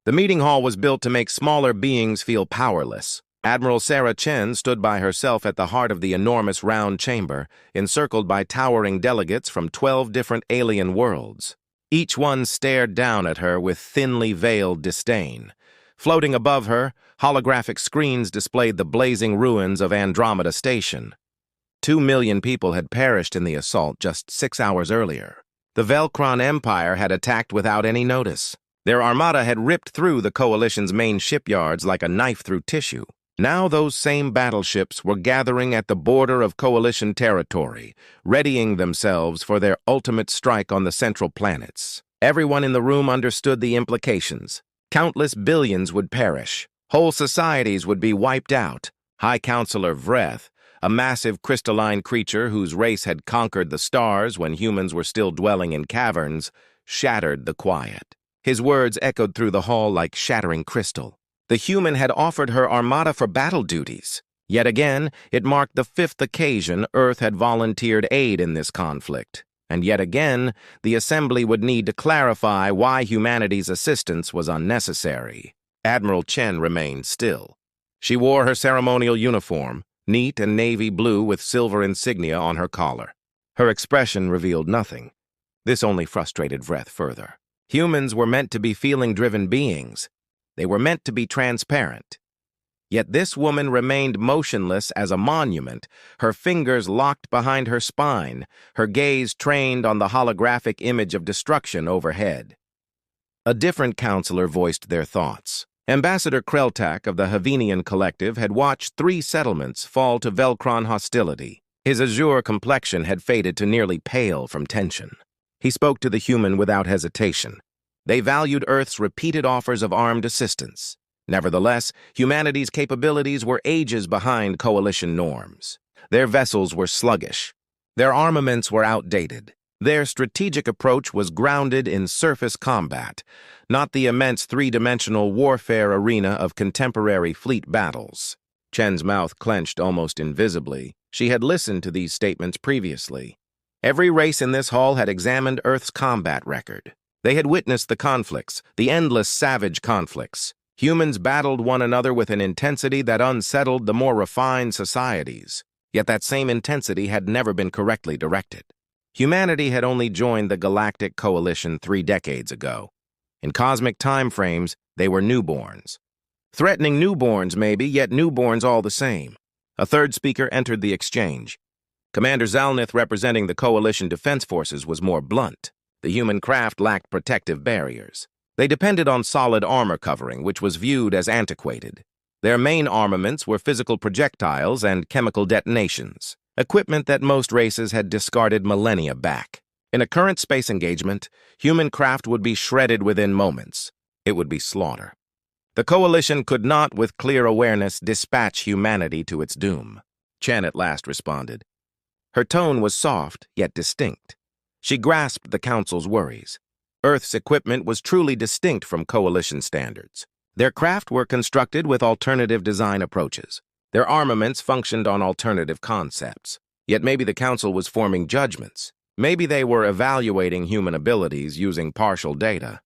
The meeting hall was built to make smaller beings feel powerless. Admiral Sarah Chen stood by herself at the heart of the enormous round chamber, encircled by towering delegates from 12 different alien worlds. Each one stared down at her with thinly veiled disdain. Floating above her, holographic screens displayed the blazing ruins of Andromeda Station. 2 million people had perished in the assault just 6 hours earlier. The Velcron Empire had attacked without any notice. Their armada had ripped through the Coalition's main shipyards like a knife through tissue. Now those same battleships were gathering at the border of Coalition territory, readying themselves for their ultimate strike on the central planets. Everyone in the room understood the implications. Countless billions would perish. Whole societies would be wiped out. High Counselor Vreth, a massive crystalline creature whose race had conquered the stars when humans were still dwelling in caverns, shattered the quiet. His words echoed through the hall like shattering crystal. The human had offered her armada for battle duties. Yet again, it marked the 5th occasion Earth had volunteered aid in this conflict. And yet again, the Assembly would need to clarify why humanity's assistance was unnecessary. Admiral Chen remained still. She wore her ceremonial uniform, neat and navy blue with silver insignia on her collar. Her expression revealed nothing. This only frustrated Vreth further. Humans were meant to be feeling-driven beings. They were meant to be transparent. Yet this woman remained motionless as a monument, her fingers locked behind her spine, her gaze trained on the holographic image of destruction overhead. A different counselor voiced their thoughts. Ambassador Kreltak of the Havenian Collective had watched 3 settlements fall to Velcron hostility. His azure complexion had faded to nearly pale from tension. He spoke to the human without hesitation. They valued Earth's repeated offers of armed assistance. Nevertheless, humanity's capabilities were ages behind Coalition norms. Their vessels were sluggish. Their armaments were outdated. Their strategic approach was grounded in surface combat, not the immense 3-dimensional warfare arena of contemporary fleet battles. Chen's mouth clenched almost invisibly. She had listened to these statements previously. Every race in this hall had examined Earth's combat record. They had witnessed the conflicts, the endless savage conflicts. Humans battled one another with an intensity that unsettled the more refined societies. Yet that same intensity had never been correctly directed. Humanity had only joined the Galactic Coalition 3 decades ago. In cosmic time frames, they were newborns. Threatening newborns, maybe, yet newborns all the same. A third speaker entered the exchange. Commander Zalnith, representing the Coalition Defense Forces, was more blunt. The human craft lacked protective barriers. They depended on solid armor covering, which was viewed as antiquated. Their main armaments were physical projectiles and chemical detonations, equipment that most races had discarded millennia back. In a current space engagement, human craft would be shredded within moments. It would be slaughter. The Coalition could not, with clear awareness, dispatch humanity to its doom. Chen at last responded. Her tone was soft, yet distinct. She grasped the Council's worries. Earth's equipment was truly distinct from Coalition standards. Their craft were constructed with alternative design approaches. Their armaments functioned on alternative concepts. Yet maybe the Council was forming judgments. Maybe they were evaluating human abilities using partial data.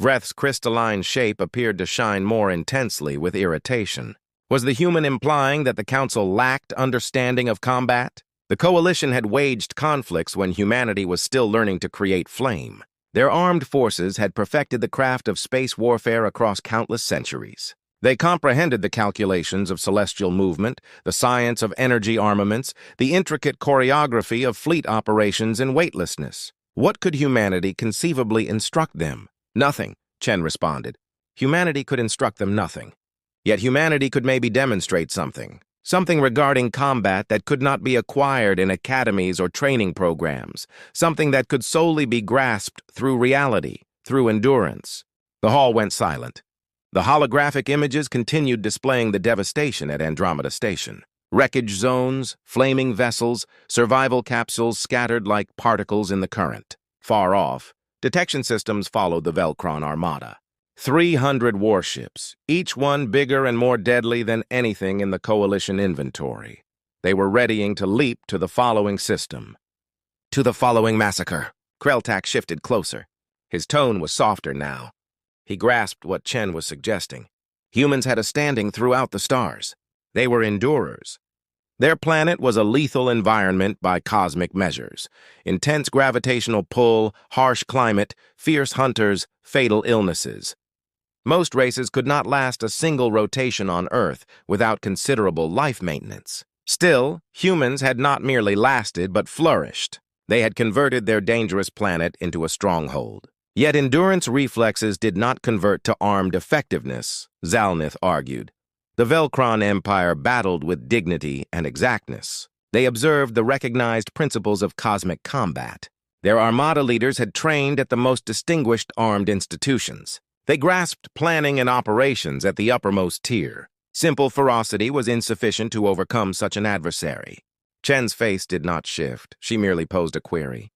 Vreth's crystalline shape appeared to shine more intensely with irritation. Was the human implying that the Council lacked understanding of combat? The Coalition had waged conflicts when humanity was still learning to create flame. Their armed forces had perfected the craft of space warfare across countless centuries. They comprehended the calculations of celestial movement, the science of energy armaments, the intricate choreography of fleet operations and weightlessness. What could humanity conceivably instruct them? Nothing, Chen responded. Humanity could instruct them nothing. Yet humanity could maybe demonstrate something. Something regarding combat that could not be acquired in academies or training programs. Something that could solely be grasped through reality, through endurance. The hall went silent. The holographic images continued displaying the devastation at Andromeda Station. Wreckage zones, flaming vessels, survival capsules scattered like particles in the current. Far off, detection systems followed the Velcron armada. 300 warships, each one bigger and more deadly than anything in the Coalition inventory. They were readying to leap to the following system. To the following massacre. Kreltak shifted closer. His tone was softer now. He grasped what Chen was suggesting. Humans had a standing throughout the stars. They were endurers. Their planet was a lethal environment by cosmic measures. Intense gravitational pull, harsh climate, fierce hunters, fatal illnesses. Most races could not last a single rotation on Earth without considerable life maintenance. Still, humans had not merely lasted but flourished. They had converted their dangerous planet into a stronghold. Yet endurance reflexes did not convert to armed effectiveness, Zalnith argued. The Velkron Empire battled with dignity and exactness. They observed the recognized principles of cosmic combat. Their armada leaders had trained at the most distinguished armed institutions. They grasped planning and operations at the uppermost tier. Simple ferocity was insufficient to overcome such an adversary. Chen's face did not shift. She merely posed a query.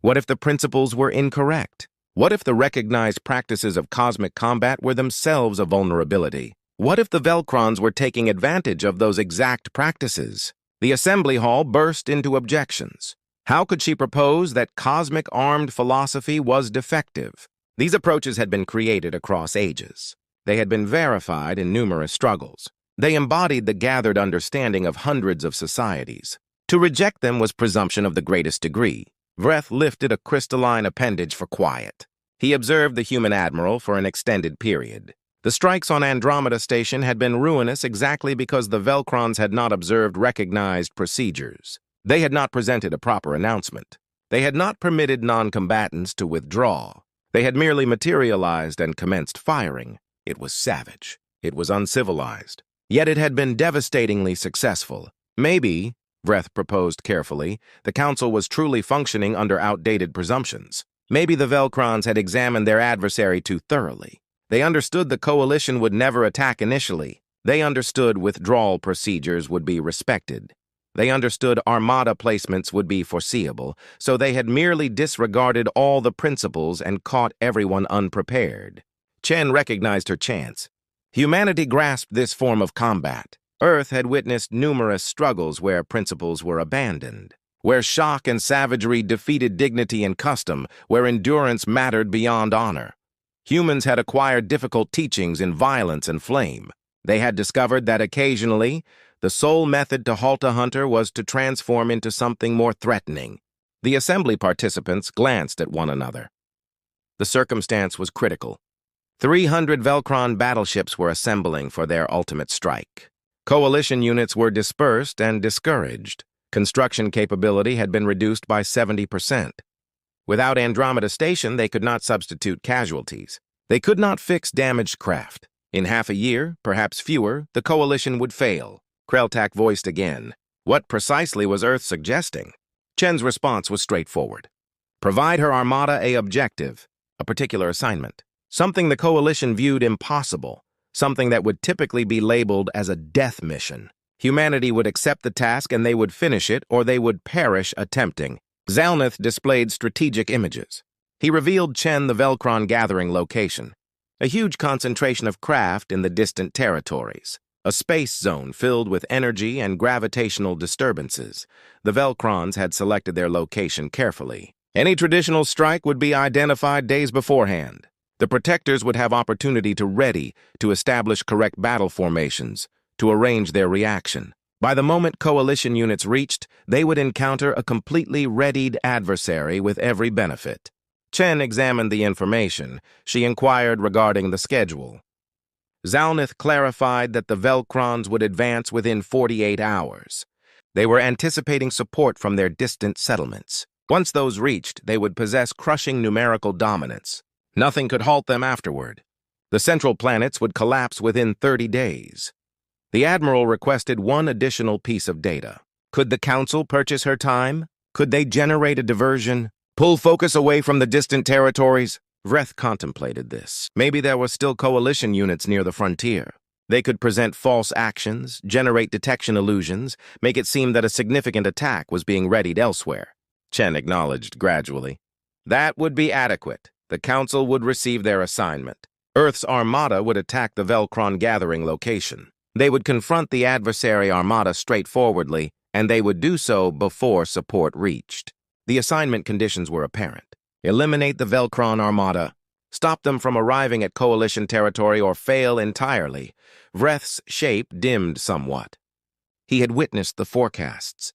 What if the principles were incorrect? What if the recognized practices of cosmic combat were themselves a vulnerability? What if the Velkrons were taking advantage of those exact practices? The assembly hall burst into objections. How could she propose that cosmic armed philosophy was defective? These approaches had been created across ages. They had been verified in numerous struggles. They embodied the gathered understanding of hundreds of societies. To reject them was presumption of the greatest degree. Vreth lifted a crystalline appendage for quiet. He observed the human admiral for an extended period. The strikes on Andromeda Station had been ruinous exactly because the Velkrons had not observed recognized procedures. They had not presented a proper announcement. They had not permitted non-combatants to withdraw. They had merely materialized and commenced firing. It was savage. It was uncivilized. Yet it had been devastatingly successful. Maybe, Vreth proposed carefully, the Council was truly functioning under outdated presumptions. Maybe the Velkrons had examined their adversary too thoroughly. They understood the coalition would never attack initially. They understood withdrawal procedures would be respected. They understood armada placements would be foreseeable, so they had merely disregarded all the principles and caught everyone unprepared. Chen recognized her chance. Humanity grasped this form of combat. Earth had witnessed numerous struggles where principles were abandoned, where shock and savagery defeated dignity and custom, where endurance mattered beyond honor. Humans had acquired difficult teachings in violence and flame. They had discovered that occasionally, the sole method to halt a hunter was to transform into something more threatening. The assembly participants glanced at one another. The circumstance was critical. 300 Velkron battleships were assembling for their ultimate strike. Coalition units were dispersed and discouraged. Construction capability had been reduced by 70%. Without Andromeda Station, they could not substitute casualties. They could not fix damaged craft. In half a year, perhaps fewer, the coalition would fail. Kreltak voiced again. What precisely was Earth suggesting? Chen's response was straightforward. Provide her armada a objective, a particular assignment. Something the coalition viewed impossible. Something that would typically be labeled as a death mission. Humanity would accept the task and they would finish it, or they would perish attempting. Zalnith displayed strategic images. He revealed Chen the Velkron gathering location. A huge concentration of craft in the distant territories. A space zone filled with energy and gravitational disturbances. The Velkrons had selected their location carefully. Any traditional strike would be identified days beforehand. The protectors would have opportunity to ready, to establish correct battle formations, to arrange their reaction. By the moment coalition units reached, they would encounter a completely readied adversary with every benefit. Chen examined the information. She inquired regarding the schedule. Zalnith clarified that the Velkrons would advance within 48 hours. They were anticipating support from their distant settlements. Once those reached, they would possess crushing numerical dominance. Nothing could halt them afterward. The central planets would collapse within 30 days. The Admiral requested one additional piece of data. Could the Council purchase her time? Could they generate a diversion? Pull focus away from the distant territories? Vreth contemplated this. Maybe there were still coalition units near the frontier. They could present false actions, generate detection illusions, make it seem that a significant attack was being readied elsewhere. Chen acknowledged gradually. That would be adequate. The Council would receive their assignment. Earth's armada would attack the Velkron gathering location. They would confront the adversary armada straightforwardly, and they would do so before support reached. The assignment conditions were apparent. Eliminate the Velkron armada, stop them from arriving at coalition territory, or fail entirely. Vreth's shape dimmed somewhat. He had witnessed the forecasts.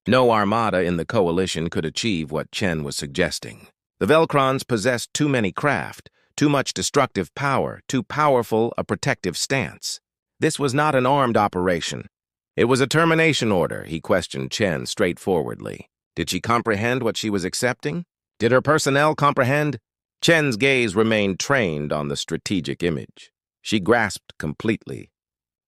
No armada in the coalition could achieve what Chen was suggesting. The Velcrons possessed too many craft, too much destructive power, too powerful a protective stance. This was not an armed operation. It was a termination order, he questioned Chen straightforwardly. Did she comprehend what she was accepting? Did her personnel comprehend? Chen's gaze remained trained on the strategic image. She grasped completely.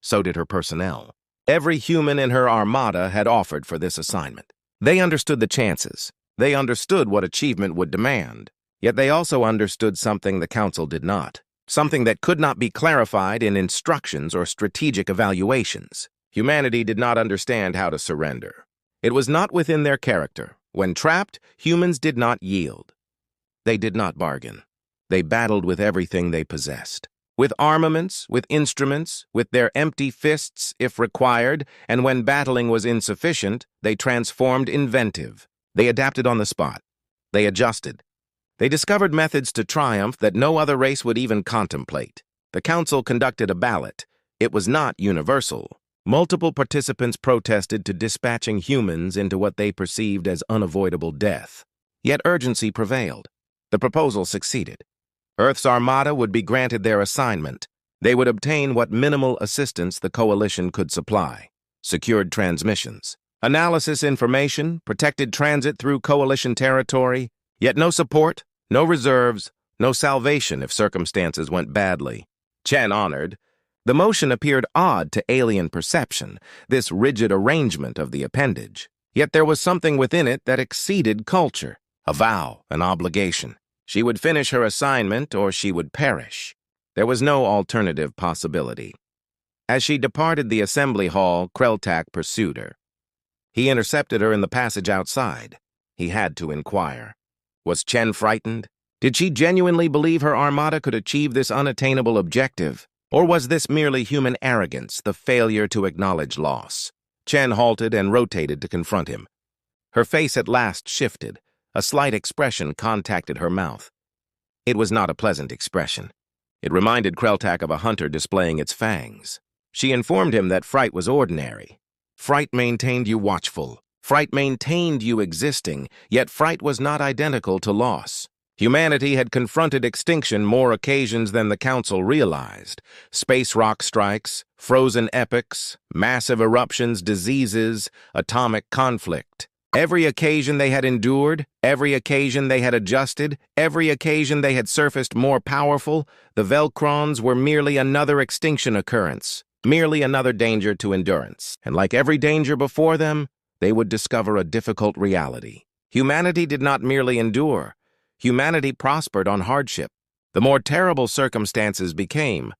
So did her personnel. Every human in her armada had offered for this assignment. They understood the chances. They understood what achievement would demand. Yet they also understood something the Council did not. Something that could not be clarified in instructions or strategic evaluations. Humanity did not understand how to surrender. It was not within their character. When trapped, humans did not yield. They did not bargain. They battled with everything they possessed. With armaments, with instruments, with their empty fists if required, and when battling was insufficient, they transformed inventive. They adapted on the spot. They adjusted. They discovered methods to triumph that no other race would even contemplate. The Council conducted a ballot. It was not universal. Multiple participants protested to dispatching humans into what they perceived as unavoidable death. Yet urgency prevailed. The proposal succeeded. Earth's armada would be granted their assignment. They would obtain what minimal assistance the coalition could supply. Secured transmissions, analysis information, protected transit through coalition territory, yet no support, no reserves, no salvation if circumstances went badly. Chen honored. The motion appeared odd to alien perception, this rigid arrangement of the appendage. Yet there was something within it that exceeded culture, a vow, an obligation. She would finish her assignment or she would perish. There was no alternative possibility. As she departed the assembly hall, Kreltak pursued her. He intercepted her in the passage outside. He had to inquire. Was Chen frightened? Did she genuinely believe her armada could achieve this unattainable objective? Or was this merely human arrogance, the failure to acknowledge loss? Chen halted and rotated to confront him. Her face at last shifted. A slight expression contacted her mouth. It was not a pleasant expression. It reminded Kreltak of a hunter displaying its fangs. She informed him that fright was ordinary. Fright maintained you watchful. Fright maintained you existing, yet fright was not identical to loss. Humanity had confronted extinction more occasions than the Council realized. Space rock strikes, frozen epochs, massive eruptions, diseases, atomic conflict. Every occasion they had endured, every occasion they had adjusted, every occasion they had surfaced more powerful, the Velcrons were merely another extinction occurrence, merely another danger to endurance. And like every danger before them, they would discover a difficult reality. Humanity did not merely endure. Humanity prospered on hardship. The more terrible circumstances became,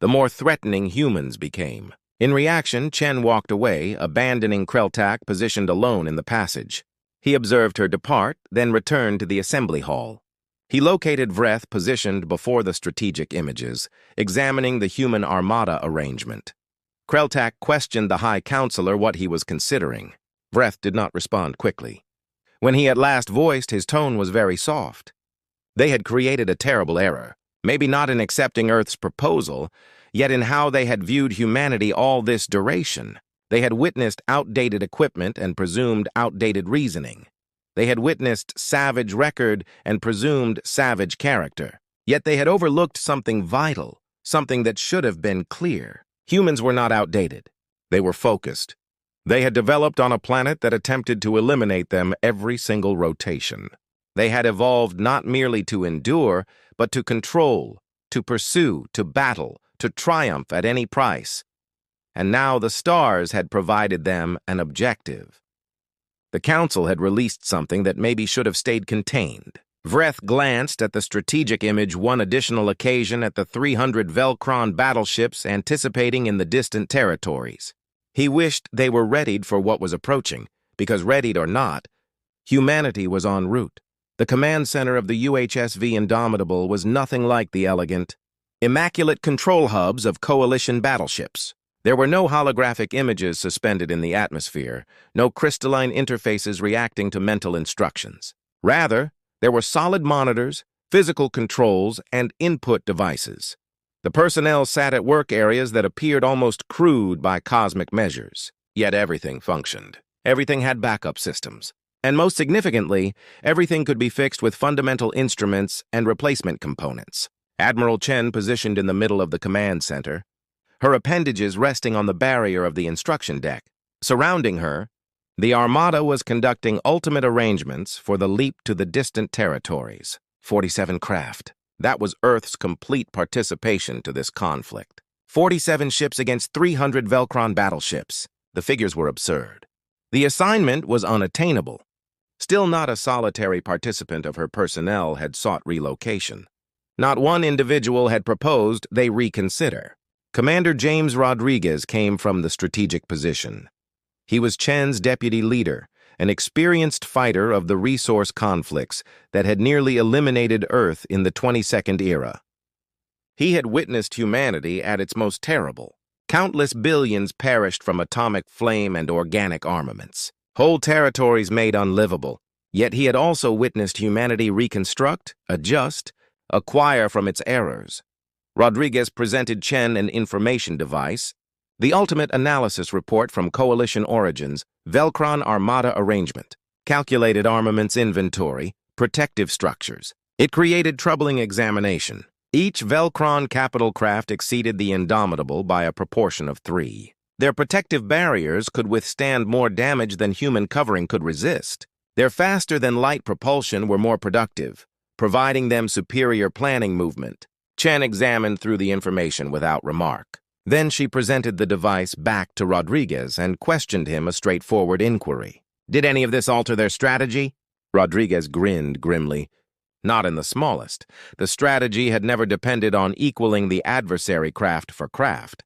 the more threatening humans became. In reaction, Chen walked away, abandoning Kreltak positioned alone in the passage. He observed her depart, then returned to the assembly hall. He located Vreth positioned before the strategic images, examining the human armada arrangement. Kreltak questioned the High Counselor what he was considering. Vreth did not respond quickly. When he at last voiced, his tone was very soft. They had created a terrible error, maybe not in accepting Earth's proposal, yet in how they had viewed humanity all this duration. They had witnessed outdated equipment and presumed outdated reasoning. They had witnessed savage record and presumed savage character. Yet they had overlooked something vital, something that should have been clear. Humans were not outdated. They were focused. They had developed on a planet that attempted to eliminate them every single rotation. They had evolved not merely to endure, but to control, to pursue, to battle, to triumph at any price. And now the stars had provided them an objective. The Council had released something that maybe should have stayed contained. Vreth glanced at the strategic image one additional occasion at the 300 Velcron battleships anticipating in the distant territories. He wished they were readied for what was approaching, because readied or not, humanity was en route. The command center of the UHSV Indomitable was nothing like the elegant, immaculate control hubs of coalition battleships. There were no holographic images suspended in the atmosphere, no crystalline interfaces reacting to mental instructions. Rather, there were solid monitors, physical controls, and input devices. The personnel sat at work areas that appeared almost crude by cosmic measures. Yet everything functioned. Everything had backup systems. And most significantly, everything could be fixed with fundamental instruments and replacement components. Admiral Chen positioned in the middle of the command center, her appendages resting on the barrier of the instruction deck. Surrounding her, the Armada was conducting ultimate arrangements for the leap to the distant territories. 47 craft. That was Earth's complete participation to this conflict. 47 ships against 300 Velcron battleships. The figures were absurd. The assignment was unattainable. Still not a solitary participant of her personnel had sought relocation. Not one individual had proposed they reconsider. Commander James Rodriguez came from the strategic position. He was Chen's deputy leader, an experienced fighter of the resource conflicts that had nearly eliminated Earth in the 22nd era. He had witnessed humanity at its most terrible. Countless billions perished from atomic flame and organic armaments. Whole territories made unlivable. Yet he had also witnessed humanity reconstruct, adjust, acquire from its errors. Rodriguez presented Chen an information device, the ultimate analysis report from Coalition Origins, Velcron Armada Arrangement, calculated armaments inventory, protective structures. It created troubling examination. Each Velcron capital craft exceeded the Indomitable by a proportion of 3. Their protective barriers could withstand more damage than human covering could resist. Their faster-than-light propulsion were more productive, providing them superior planning movement. Chen examined through the information without remark. Then she presented the device back to Rodriguez and questioned him a straightforward inquiry. Did any of this alter their strategy? Rodriguez grinned grimly. Not in the smallest. The strategy had never depended on equaling the adversary craft for craft.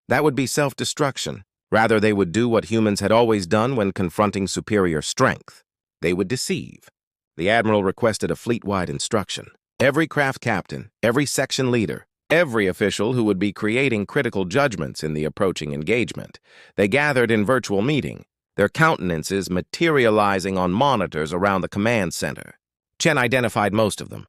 That would be self-destruction. Rather, they would do what humans had always done when confronting superior strength. They would deceive. The Admiral requested a fleet-wide instruction. Every craft captain, every section leader, every official who would be creating critical judgments in the approaching engagement. They gathered in virtual meeting, their countenances materializing on monitors around the command center. Chen identified most of them.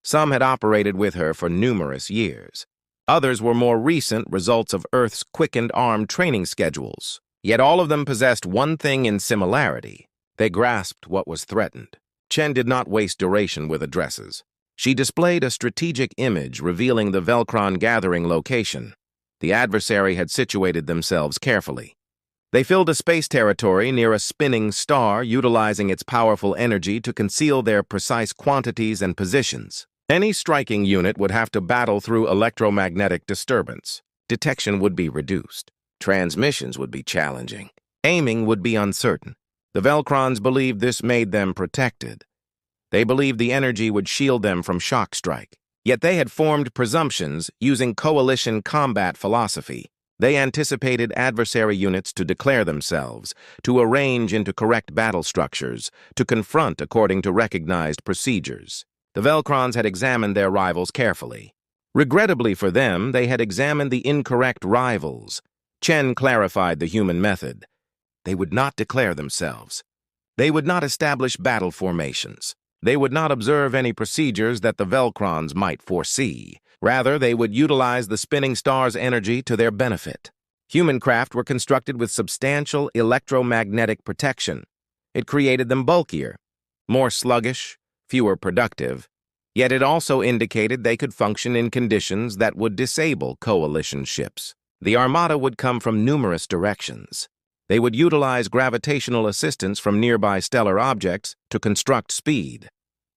Some had operated with her for numerous years. Others were more recent results of Earth's quickened armed training schedules. Yet all of them possessed one thing in similarity. They grasped what was threatened. Chen did not waste duration with addresses. She displayed a strategic image revealing the Velcron gathering location. The adversary had situated themselves carefully. They filled a space territory near a spinning star, utilizing its powerful energy to conceal their precise quantities and positions. Any striking unit would have to battle through electromagnetic disturbance. Detection would be reduced. Transmissions would be challenging. Aiming would be uncertain. The Velcrons believed this made them protected. They believed the energy would shield them from shock strike. Yet they had formed presumptions using coalition combat philosophy. They anticipated adversary units to declare themselves, to arrange into correct battle structures, to confront according to recognized procedures. The Velcrons had examined their rivals carefully. Regrettably for them, they had examined the incorrect rivals. Chen clarified the human method. They would not declare themselves. They would not establish battle formations. They would not observe any procedures that the Velcrons might foresee. Rather, they would utilize the spinning star's energy to their benefit. Human craft were constructed with substantial electromagnetic protection. It created them bulkier, more sluggish, fewer productive, yet it also indicated they could function in conditions that would disable coalition ships. The Armada would come from numerous directions. They would utilize gravitational assistance from nearby stellar objects to construct speed.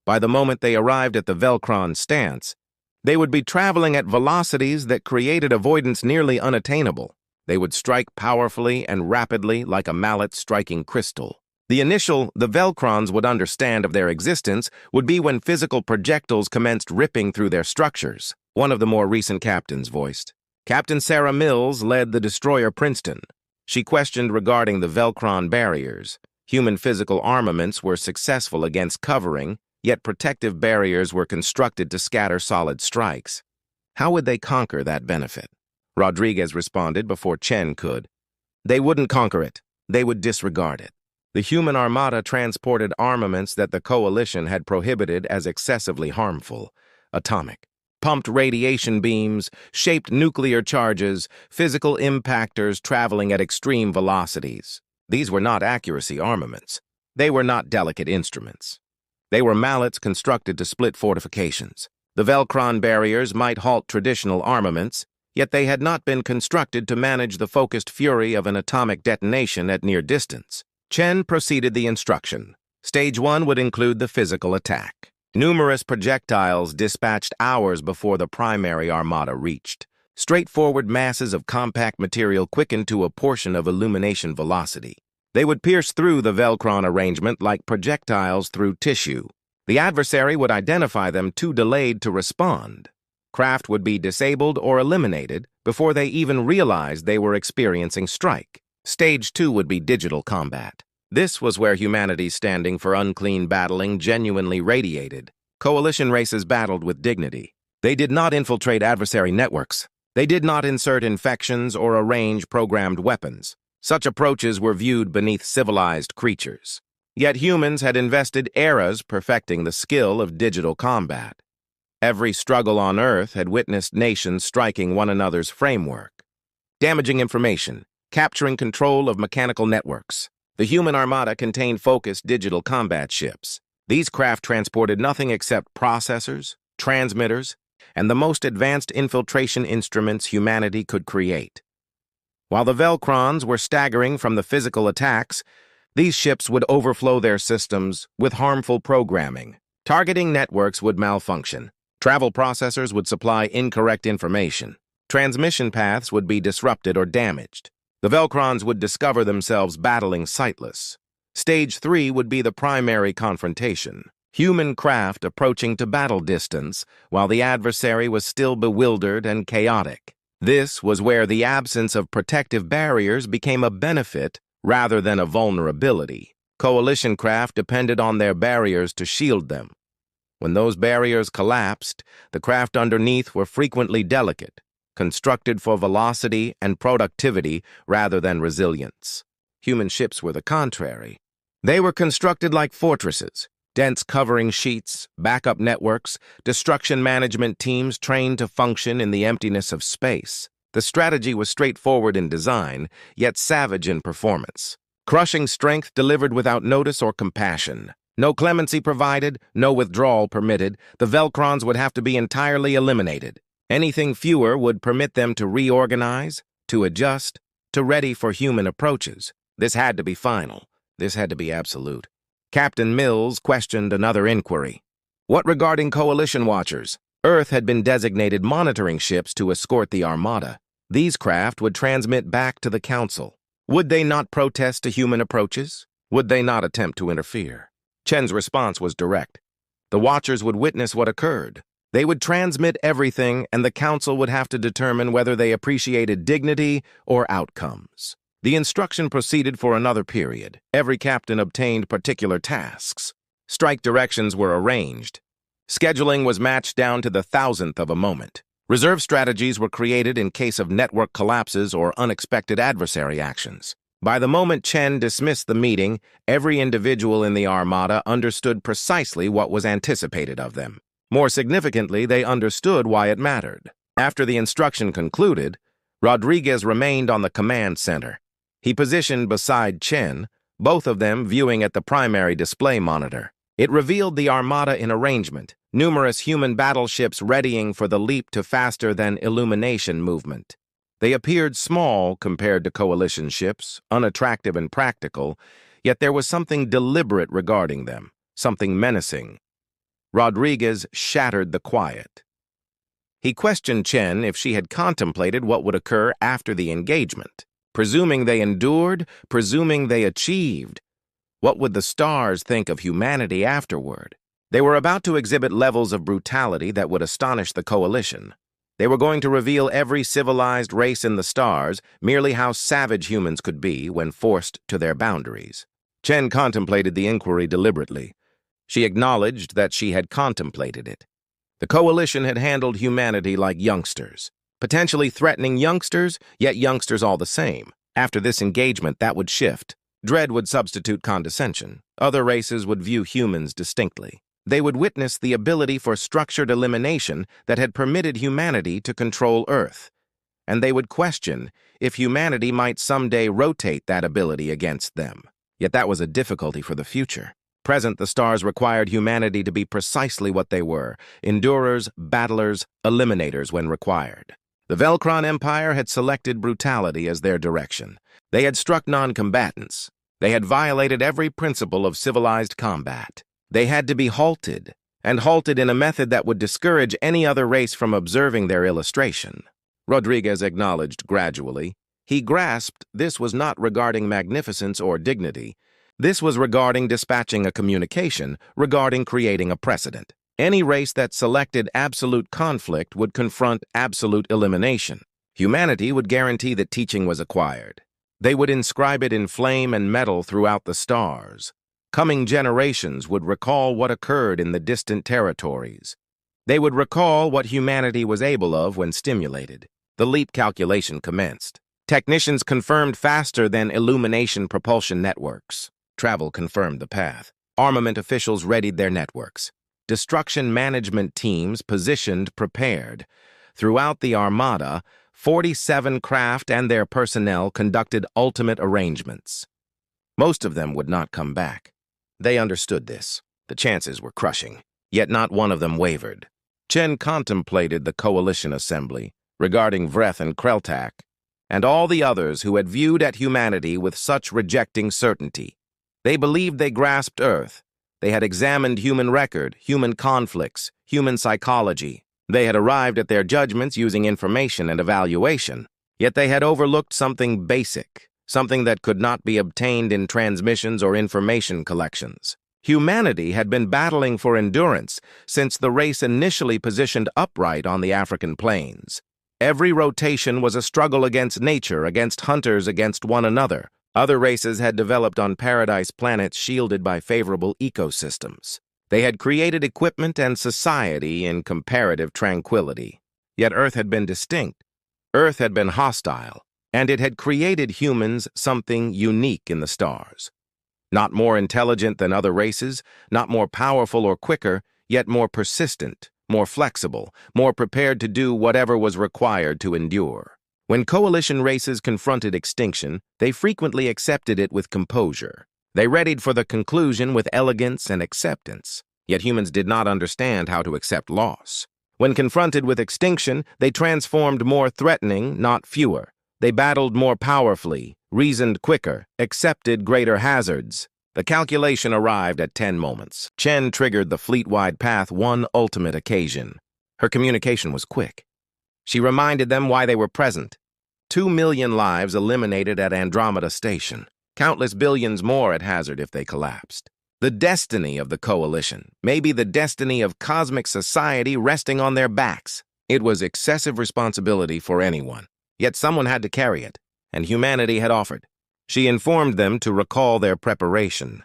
By the moment they arrived at the Velcron stance, they would be traveling at velocities that created avoidance nearly unattainable. They would strike powerfully and rapidly like a mallet striking crystal. The Velcrons would understand of their existence would be when physical projectiles commenced ripping through their structures. One of the more recent captains voiced. Captain Sarah Mills led the destroyer Princeton. She questioned regarding the Velcron barriers. Human physical armaments were successful against covering, yet protective barriers were constructed to scatter solid strikes. How would they conquer that benefit? Rodriguez responded before Chen could. They wouldn't conquer it. They would disregard it. The human armada transported armaments that the coalition had prohibited as excessively harmful. Atomic, pumped radiation beams, shaped nuclear charges, physical impactors traveling at extreme velocities. These were not accuracy armaments. They were not delicate instruments. They were mallets constructed to split fortifications. The Velcron barriers might halt traditional armaments, yet they had not been constructed to manage the focused fury of an atomic detonation at near distance. Chen proceeded the instruction. Stage 1 would include the physical attack. Numerous projectiles dispatched hours before the primary armada reached. Straightforward masses of compact material quickened to a portion of illumination velocity. They would pierce through the Velcron arrangement like projectiles through tissue. The adversary would identify them too delayed to respond. Craft would be disabled or eliminated before they even realized they were experiencing strike. Stage 2 would be digital combat. This was where humanity's standing for unclean battling genuinely radiated. Coalition races battled with dignity. They did not infiltrate adversary networks. They did not insert infections or arrange programmed weapons. Such approaches were viewed beneath civilized creatures. Yet humans had invested eras perfecting the skill of digital combat. Every struggle on Earth had witnessed nations striking one another's framework, damaging information, capturing control of mechanical networks. The human armada contained focused digital combat ships. These craft transported nothing except processors, transmitters, and the most advanced infiltration instruments humanity could create. While the Velcrons were staggering from the physical attacks, these ships would overflow their systems with harmful programming. Targeting networks would malfunction. Travel processors would supply incorrect information. Transmission paths would be disrupted or damaged. The Velcrons would discover themselves battling sightless. Stage 3 would be the primary confrontation. Human craft approaching to battle distance, while the adversary was still bewildered and chaotic. This was where the absence of protective barriers became a benefit rather than a vulnerability. Coalition craft depended on their barriers to shield them. When those barriers collapsed, the craft underneath were frequently delicate, constructed for velocity and productivity rather than resilience. Human ships were the contrary. They were constructed like fortresses, dense covering sheets, backup networks, destruction management teams trained to function in the emptiness of space. The strategy was straightforward in design, yet savage in performance. Crushing strength delivered without notice or compassion. No clemency provided, no withdrawal permitted. The Velcrons would have to be entirely eliminated. Anything fewer would permit them to reorganize, to adjust, to ready for human approaches. This had to be final. This had to be absolute. Captain Mills questioned another inquiry. What regarding coalition watchers? Earth had been designated monitoring ships to escort the armada. These craft would transmit back to the Council. Would they not protest to human approaches? Would they not attempt to interfere? Chen's response was direct. The watchers would witness what occurred. They would transmit everything, and the Council would have to determine whether they appreciated dignity or outcomes. The instruction proceeded for another period. Every captain obtained particular tasks. Strike directions were arranged. Scheduling was matched down to the thousandth of a moment. Reserve strategies were created in case of network collapses or unexpected adversary actions. By the moment Chen dismissed the meeting, every individual in the armada understood precisely what was anticipated of them. More significantly, they understood why it mattered. After the instruction concluded, Rodriguez remained on the command center. He positioned beside Chen, both of them viewing at the primary display monitor. It revealed the armada in arrangement, numerous human battleships readying for the leap to faster-than-illumination movement. They appeared small compared to coalition ships, unattractive and practical, yet there was something deliberate regarding them, something menacing. Rodriguez shattered the quiet. He questioned Chen if she had contemplated what would occur after the engagement. Presuming they endured, presuming they achieved, what would the stars think of humanity afterward? They were about to exhibit levels of brutality that would astonish the coalition. They were going to reveal every civilized race in the stars, merely how savage humans could be when forced to their boundaries. Chen contemplated the inquiry deliberately. She acknowledged that she had contemplated it. The coalition had handled humanity like youngsters, potentially threatening youngsters, yet youngsters all the same. After this engagement, that would shift. Dread would substitute condescension. Other races would view humans distinctly. They would witness the ability for structured elimination that had permitted humanity to control Earth. And they would question if humanity might someday rotate that ability against them. Yet that was a difficulty for the future. Present, the stars required humanity to be precisely what they were: endurers, battlers, eliminators when required. The Velkron Empire had selected brutality as their direction. They had struck non-combatants. They had violated every principle of civilized combat. They had to be halted, and halted in a method that would discourage any other race from observing their illustration. Rodriguez acknowledged gradually. He grasped this was not regarding magnificence or dignity. This was regarding dispatching a communication, regarding creating a precedent. Any race that selected absolute conflict would confront absolute elimination. Humanity would guarantee that teaching was acquired. They would inscribe it in flame and metal throughout the stars. Coming generations would recall what occurred in the distant territories. They would recall what humanity was able of when stimulated. The leap calculation commenced. Technicians confirmed faster than illumination propulsion networks. Travel confirmed the path. Armament officials readied their networks. Destruction management teams positioned, prepared. Throughout the Armada, 47 craft and their personnel conducted ultimate arrangements. Most of them would not come back. They understood this. The chances were crushing, yet not one of them wavered. Chen contemplated the coalition assembly, regarding Vreth and Kreltak, and all the others who had viewed at humanity with such rejecting certainty. They believed they grasped Earth. They had examined human record, human conflicts, human psychology. They had arrived at their judgments using information and evaluation. Yet they had overlooked something basic, something that could not be obtained in transmissions or information collections. Humanity had been battling for endurance since the race initially positioned upright on the African plains. Every rotation was a struggle against nature, against hunters, against one another. Other races had developed on paradise planets shielded by favorable ecosystems. They had created equipment and society in comparative tranquility. Yet Earth had been distinct. Earth had been hostile, and it had created humans something unique in the stars. Not more intelligent than other races, not more powerful or quicker, yet more persistent, more flexible, more prepared to do whatever was required to endure. When coalition races confronted extinction, they frequently accepted it with composure. They readied for the conclusion with elegance and acceptance. Yet humans did not understand how to accept loss. When confronted with extinction, they transformed more threatening, not fewer. They battled more powerfully, reasoned quicker, accepted greater hazards. The calculation arrived at 10 moments. Chen triggered the fleet-wide path one ultimate occasion. Her communication was quick. She reminded them why they were present. 2 million lives eliminated at Andromeda Station. Countless billions more at hazard if they collapsed. The destiny of the coalition, maybe the destiny of cosmic society resting on their backs. It was excessive responsibility for anyone. Yet someone had to carry it, and humanity had offered. She informed them to recall their preparation,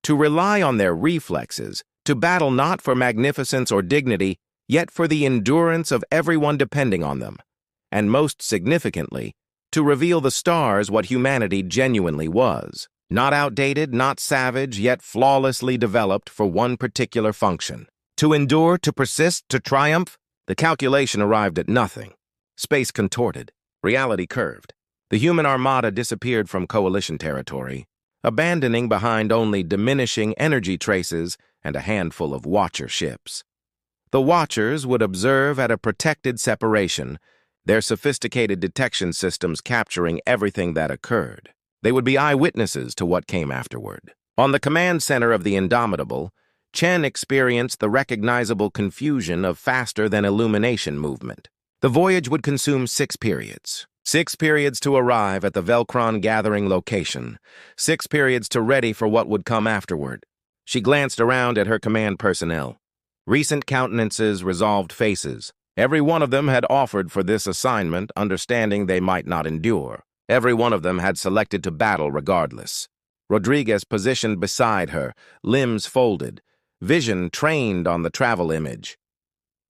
to rely on their reflexes, to battle not for magnificence or dignity, yet for the endurance of everyone depending on them, and most significantly, to reveal the stars what humanity genuinely was. Not outdated, not savage, yet flawlessly developed for one particular function. To endure, to persist, to triumph. The calculation arrived at nothing. Space contorted. Reality curved. The human armada disappeared from coalition territory, abandoning behind only diminishing energy traces and a handful of watcher ships. The watchers would observe at a protected separation, their sophisticated detection systems capturing everything that occurred. They would be eyewitnesses to what came afterward. On the command center of the Indomitable, Chen experienced the recognizable confusion of faster-than-illumination movement. The voyage would consume 6 periods. 6 periods to arrive at the Velkron gathering location. 6 periods to ready for what would come afterward. She glanced around at her command personnel. Recent countenances, resolved faces. Every one of them had offered for this assignment, understanding they might not endure. Every one of them had selected to battle regardless. Rodriguez positioned beside her, limbs folded, vision trained on the travel image.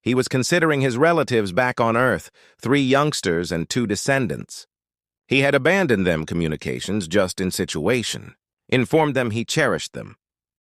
He was considering his relatives back on Earth, 3 youngsters and 2 descendants. He had abandoned them communications just in situation. Informed them he cherished them.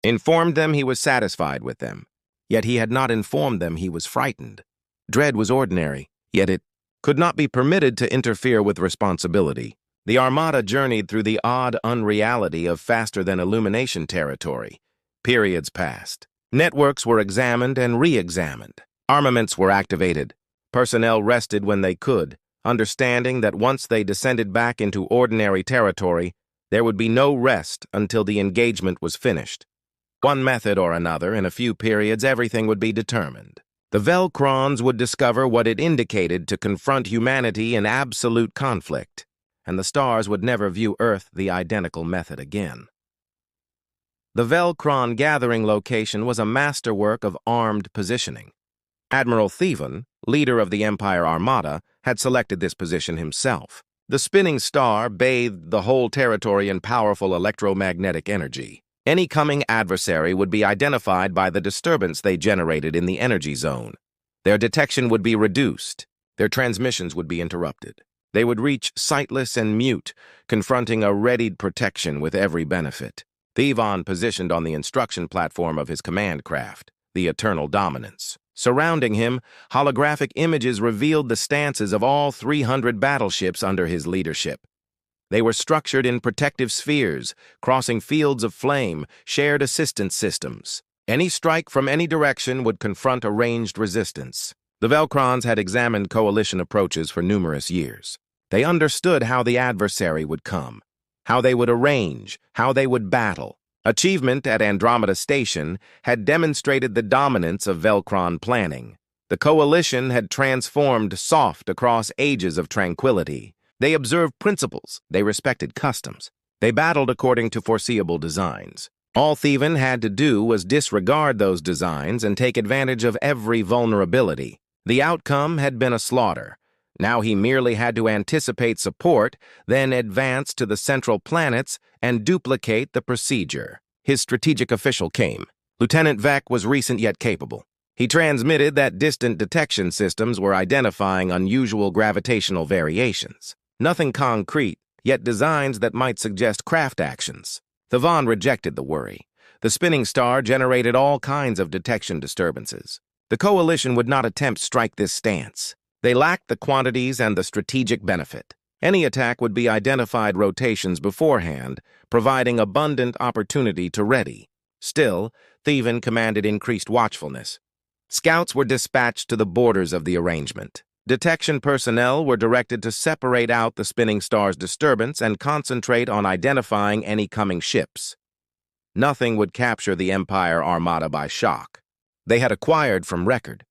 Informed them he was satisfied with them. Yet he had not informed them he was frightened. Dread was ordinary, yet it could not be permitted to interfere with responsibility. The Armada journeyed through the odd unreality of faster-than-illumination territory. Periods passed. Networks were examined and re-examined. Armaments were activated. Personnel rested when they could, understanding that once they descended back into ordinary territory, there would be no rest until the engagement was finished. One method or another, in a few periods, everything would be determined. The Velcrons would discover what it indicated to confront humanity in absolute conflict, and the stars would never view Earth the identical method again. The Velcron gathering location was a masterwork of armed positioning. Admiral Thevan, leader of the Empire Armada, had selected this position himself. The spinning star bathed the whole territory in powerful electromagnetic energy. Any coming adversary would be identified by the disturbance they generated in the energy zone. Their detection would be reduced. Their transmissions would be interrupted. They would reach sightless and mute, confronting a readied protection with every benefit. Thevan positioned on the instruction platform of his command craft, the Eternal Dominance. Surrounding him, holographic images revealed the stances of all 300 battleships under his leadership. They were structured in protective spheres, crossing fields of flame, shared assistance systems. Any strike from any direction would confront a ranged resistance. The Velcrons had examined coalition approaches for numerous years. They understood how the adversary would come, how they would arrange, how they would battle. Achievement at Andromeda Station had demonstrated the dominance of Velcron planning. The coalition had transformed soft across ages of tranquility. They observed principles, they respected customs. They battled according to foreseeable designs. All Thevan had to do was disregard those designs and take advantage of every vulnerability. The outcome had been a slaughter. Now he merely had to anticipate support, then advance to the central planets and duplicate the procedure. His strategic official came. Lieutenant Vec was recent yet capable. He transmitted that distant detection systems were identifying unusual gravitational variations. Nothing concrete, yet designs that might suggest craft actions. Thevan rejected the worry. The spinning star generated all kinds of detection disturbances. The coalition would not attempt to strike this stance. They lacked the quantities and the strategic benefit. Any attack would be identified rotations beforehand, providing abundant opportunity to ready. Still, Thevan commanded increased watchfulness. Scouts were dispatched to the borders of the arrangement. Detection personnel were directed to separate out the spinning star's disturbance and concentrate on identifying any coming ships. Nothing would capture the Empire Armada by shock. They had acquired from record.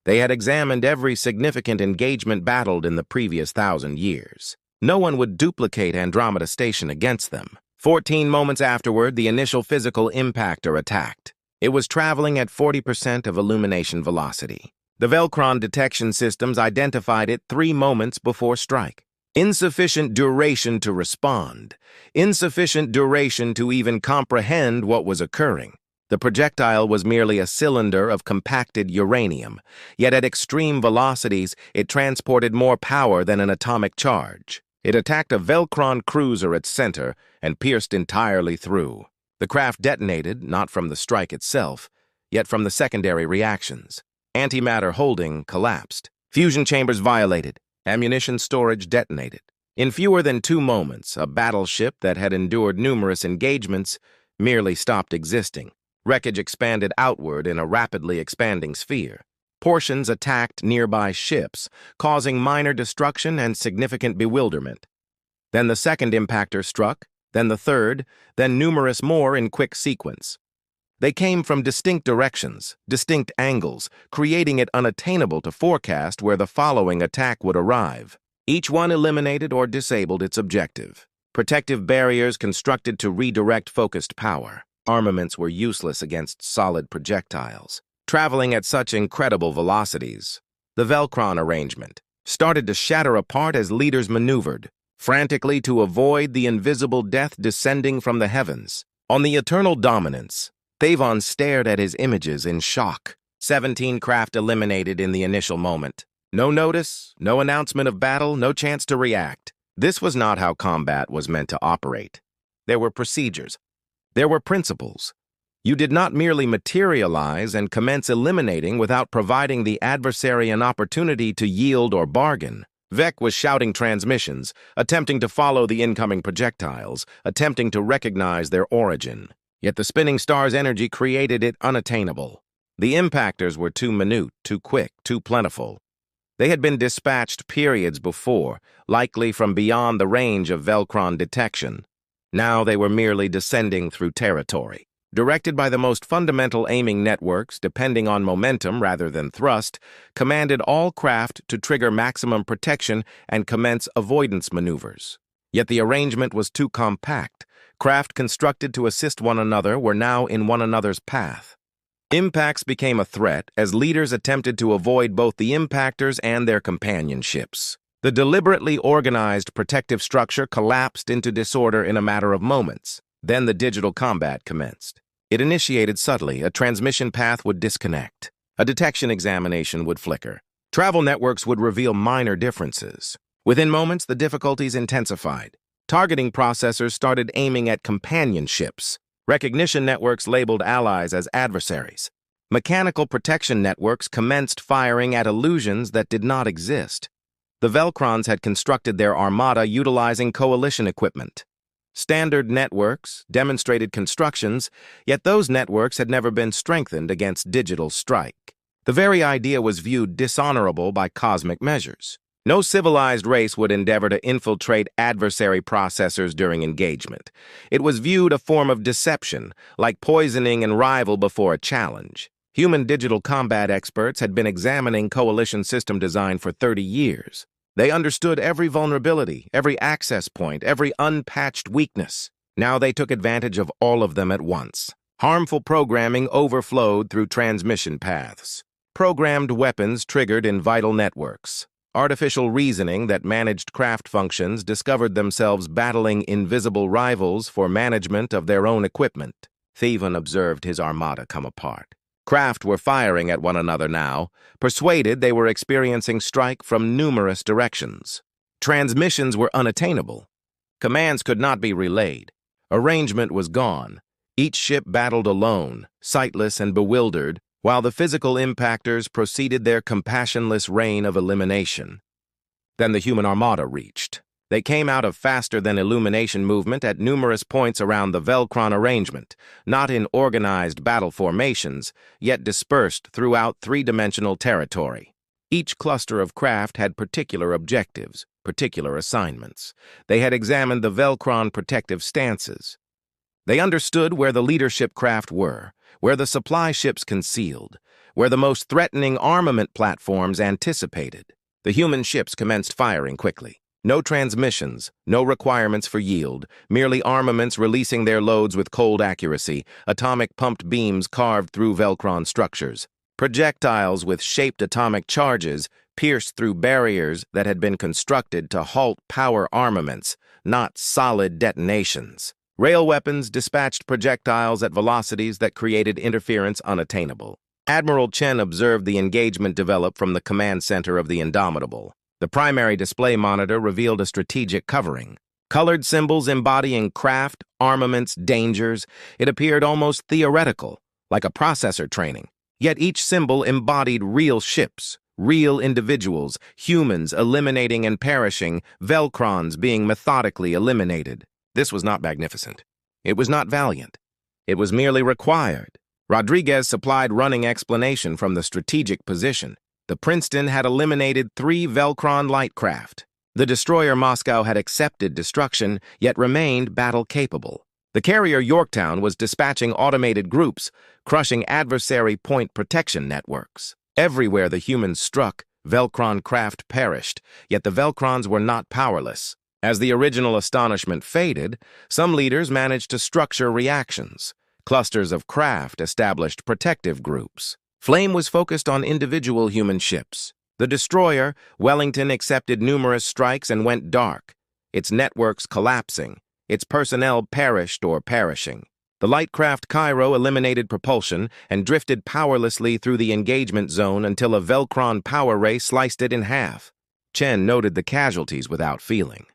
They had examined every significant engagement battled in the previous 1,000 years. No one would duplicate Andromeda Station against them. 14 moments afterward, the initial physical impactor attacked. It was traveling at 40% of illumination velocity. The Velcron detection systems identified it 3 moments before strike. Insufficient duration to respond. Insufficient duration to even comprehend what was occurring. The projectile was merely a cylinder of compacted uranium, yet at extreme velocities it transported more power than an atomic charge. It attacked a Velcron cruiser at center and pierced entirely through. The craft detonated, not from the strike itself, yet from the secondary reactions. Antimatter holding collapsed. Fusion chambers violated. Ammunition storage detonated. In fewer than 2 moments, a battleship that had endured numerous engagements merely stopped existing. Wreckage expanded outward in a rapidly expanding sphere. Portions attacked nearby ships, causing minor destruction and significant bewilderment. Then the second impactor struck, then the third, then numerous more in quick sequence. They came from distinct directions, distinct angles, creating it unattainable to forecast where the following attack would arrive. Each one eliminated or disabled its objective. Protective barriers constructed to redirect focused power. Armaments were useless against solid projectiles. Traveling at such incredible velocities, the Velcron arrangement started to shatter apart as leaders maneuvered, frantically to avoid the invisible death descending from the heavens. On the Eternal Dominance, Thevan stared at his images in shock. 17 craft eliminated in the initial moment. No notice, no announcement of battle, no chance to react. This was not how combat was meant to operate. There were procedures, There were principles. You did not merely materialize and commence eliminating without providing the adversary an opportunity to yield or bargain. Vec was shouting transmissions, attempting to follow the incoming projectiles, attempting to recognize their origin. Yet the spinning star's energy created it unattainable. The impactors were too minute, too quick, too plentiful. They had been dispatched periods before, likely from beyond the range of Velcron detection. Now they were merely descending through territory. Directed by the most fundamental aiming networks, depending on momentum rather than thrust, commanded all craft to trigger maximum protection and commence avoidance maneuvers. Yet the arrangement was too compact. Craft constructed to assist one another were now in one another's path. Impacts became a threat as leaders attempted to avoid both the impactors and their companion ships. The deliberately organized protective structure collapsed into disorder in a matter of moments. Then the digital combat commenced. It initiated subtly. A transmission path would disconnect. A detection examination would flicker. Travel networks would reveal minor differences. Within moments, the difficulties intensified. Targeting processors started aiming at companion ships. Recognition networks labeled allies as adversaries. Mechanical protection networks commenced firing at illusions that did not exist. The Velcrons had constructed their armada utilizing coalition equipment. Standard networks demonstrated constructions, yet those networks had never been strengthened against digital strike. The very idea was viewed dishonorable by cosmic measures. No civilized race would endeavor to infiltrate adversary processors during engagement. It was viewed a form of deception, like poisoning a rival before a challenge. Human digital combat experts had been examining coalition system design for 30 years. They understood every vulnerability, every access point, every unpatched weakness. Now they took advantage of all of them at once. Harmful programming overflowed through transmission paths. Programmed weapons triggered in vital networks. Artificial reasoning that managed craft functions discovered themselves battling invisible rivals for management of their own equipment. Theven observed his armada come apart. Craft were firing at one another now, persuaded they were experiencing strike from numerous directions. Transmissions were unattainable. Commands could not be relayed. Arrangement was gone. Each ship battled alone, sightless and bewildered, while the physical impactors proceeded their compassionless reign of elimination. Then the human armada reached. They came out of faster-than-illumination movement at numerous points around the Velcron arrangement, not in organized battle formations, yet dispersed throughout three-dimensional territory. Each cluster of craft had particular objectives, particular assignments. They had examined the Velcron protective stances. They understood where the leadership craft were, where the supply ships concealed, where the most threatening armament platforms anticipated. The human ships commenced firing quickly. No transmissions, no requirements for yield, merely armaments releasing their loads with cold accuracy, atomic pumped beams carved through Velcron structures. Projectiles with shaped atomic charges pierced through barriers that had been constructed to halt power armaments, not solid detonations. Rail weapons dispatched projectiles at velocities that created interference unattainable. Admiral Chen observed the engagement develop from the command center of the Indomitable. The primary display monitor revealed a strategic covering. Colored symbols embodying craft, armaments, dangers. It appeared almost theoretical, like a processor training. Yet each symbol embodied real ships, real individuals, humans eliminating and perishing, Velcrons being methodically eliminated. This was not magnificent. It was not valiant. It was merely required. Rodriguez supplied running explanation from the strategic position. The Princeton had eliminated 3 Velcron light craft. The destroyer Moscow had accepted destruction, yet remained battle-capable. The carrier Yorktown was dispatching automated groups, crushing adversary point protection networks. Everywhere the humans struck, Velcron craft perished, yet the Velcrons were not powerless. As the original astonishment faded, some leaders managed to structure reactions. Clusters of craft established protective groups. Flame was focused on individual human ships. The destroyer, Wellington, accepted numerous strikes and went dark, its networks collapsing, its personnel perished or perishing. The light craft Cairo eliminated propulsion and drifted powerlessly through the engagement zone until a Velcron power ray sliced it in half. Chen noted the casualties without feeling.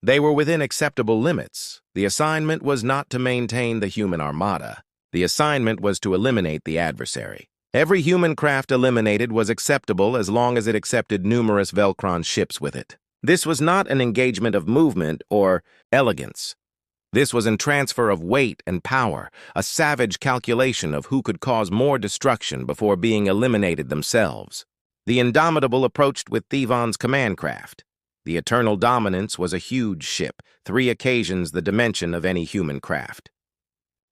They were within acceptable limits. The assignment was not to maintain the human armada. The assignment was to eliminate the adversary. Every human craft eliminated was acceptable as long as it accepted numerous Velcron ships with it. This was not an engagement of movement or elegance. This was a transfer of weight and power, a savage calculation of who could cause more destruction before being eliminated themselves. The Indomitable approached with Thevon's command craft. The Eternal Dominance was a huge ship, 3 occasions the dimension of any human craft.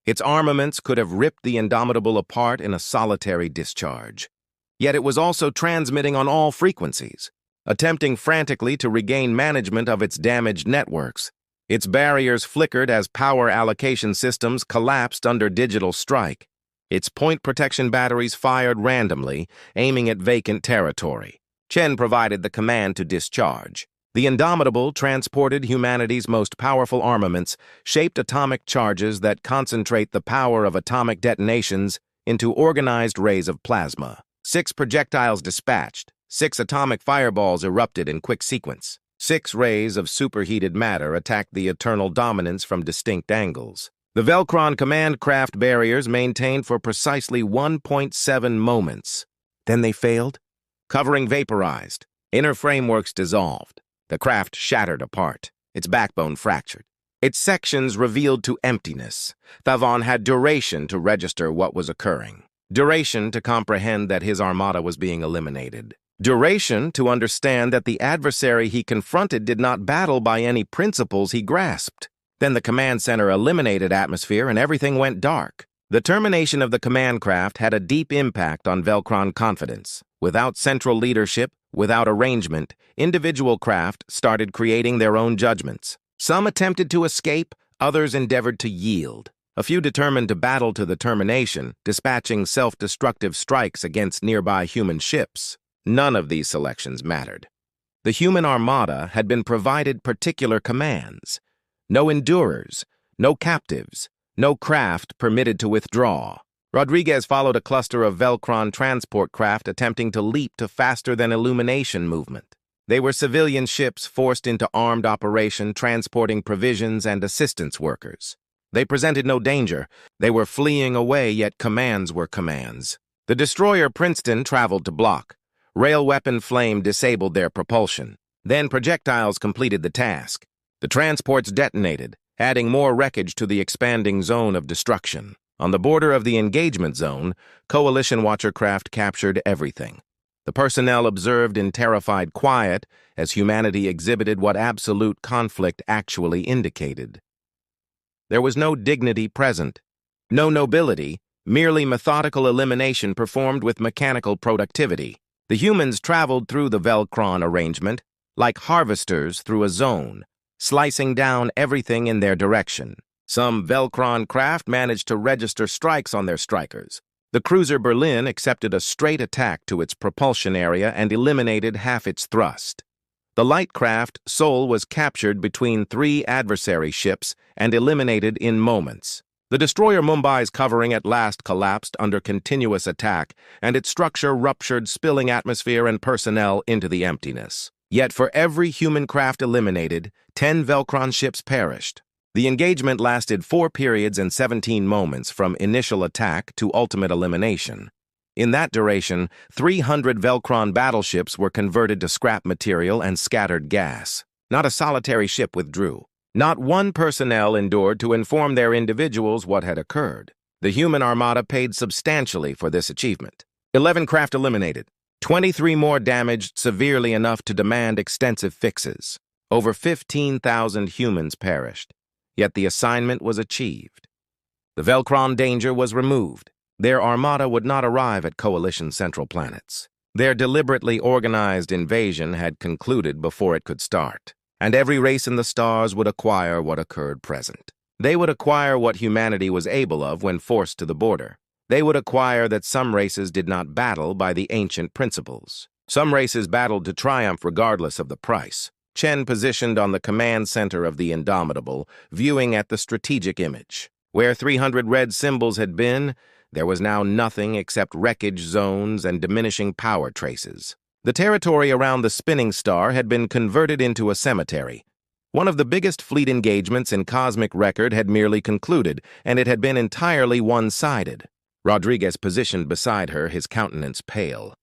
Its armaments could have ripped the Indomitable apart in a solitary discharge. Yet it was also transmitting on all frequencies, attempting frantically to regain management of its damaged networks. Its barriers flickered as power allocation systems collapsed under digital strike. Its point protection batteries fired randomly, aiming at vacant territory. Chen provided the command to discharge. The Indomitable transported humanity's most powerful armaments, shaped atomic charges that concentrate the power of atomic detonations into organized rays of plasma. 6 projectiles dispatched. 6 atomic fireballs erupted in quick sequence. 6 rays of superheated matter attacked the Eternal Dominance from distinct angles. The Velcron command craft barriers maintained for precisely 1.7 moments. Then they failed. Covering vaporized. Inner frameworks dissolved. The craft shattered apart, its backbone fractured. Its sections revealed to emptiness. Thevon had duration to register what was occurring. Duration to comprehend that his armada was being eliminated. Duration to understand that the adversary he confronted did not battle by any principles he grasped. Then the command center eliminated atmosphere and everything went dark. The termination of the command craft had a deep impact on Velcron confidence. Without central leadership, without arrangement, individual craft started creating their own judgments. Some attempted to escape, others endeavored to yield. A few determined to battle to the termination, dispatching self-destructive strikes against nearby human ships. None of these selections mattered. The human armada had been provided particular commands. No endurers, no captives, no craft permitted to withdraw. Rodriguez followed a cluster of Velcron transport craft attempting to leap to faster-than-illumination movement. They were civilian ships forced into armed operation transporting provisions and assistance workers. They presented no danger. They were fleeing away, yet commands were commands. The destroyer Princeton traveled to block. Rail weapon flame disabled their propulsion. Then projectiles completed the task. The transports detonated, adding more wreckage to the expanding zone of destruction. On the border of the engagement zone, Coalition Watcher craft captured everything. The personnel observed in terrified quiet as humanity exhibited what absolute conflict actually indicated. There was no dignity present, no nobility, merely methodical elimination performed with mechanical productivity. The humans traveled through the Velcron arrangement like harvesters through a zone, slicing down everything in their direction. Some Velcron craft managed to register strikes on their strikers. The cruiser Berlin accepted a straight attack to its propulsion area and eliminated half its thrust. The light craft Sol was captured between 3 adversary ships and eliminated in moments. The destroyer Mbaye's covering at last collapsed under continuous attack, and its structure ruptured, spilling atmosphere and personnel into the emptiness. Yet for every human craft eliminated, 10 Velcron ships perished. The engagement lasted 4 periods and 17 moments from initial attack to ultimate elimination. In that duration, 300 Velcron battleships were converted to scrap material and scattered gas. Not a solitary ship withdrew. Not one personnel endured to inform their individuals what had occurred. The human armada paid substantially for this achievement. 11 craft eliminated. 23 more damaged severely enough to demand extensive fixes. Over 15,000 humans perished. Yet the assignment was achieved. The Velcron danger was removed. Their armada would not arrive at Coalition central planets. Their deliberately organized invasion had concluded before it could start. And every race in the stars would acquire what occurred present. They would acquire what humanity was able of when forced to the border. They would acquire that some races did not battle by the ancient principles. Some races battled to triumph regardless of the price. Chen positioned on the command center of the Indomitable, viewing at the strategic image. Where 300 red symbols had been, there was now nothing except wreckage zones and diminishing power traces. The territory around the spinning star had been converted into a cemetery. One of the biggest fleet engagements in cosmic record had merely concluded, and it had been entirely one-sided. Rodriguez positioned beside her, his countenance pale.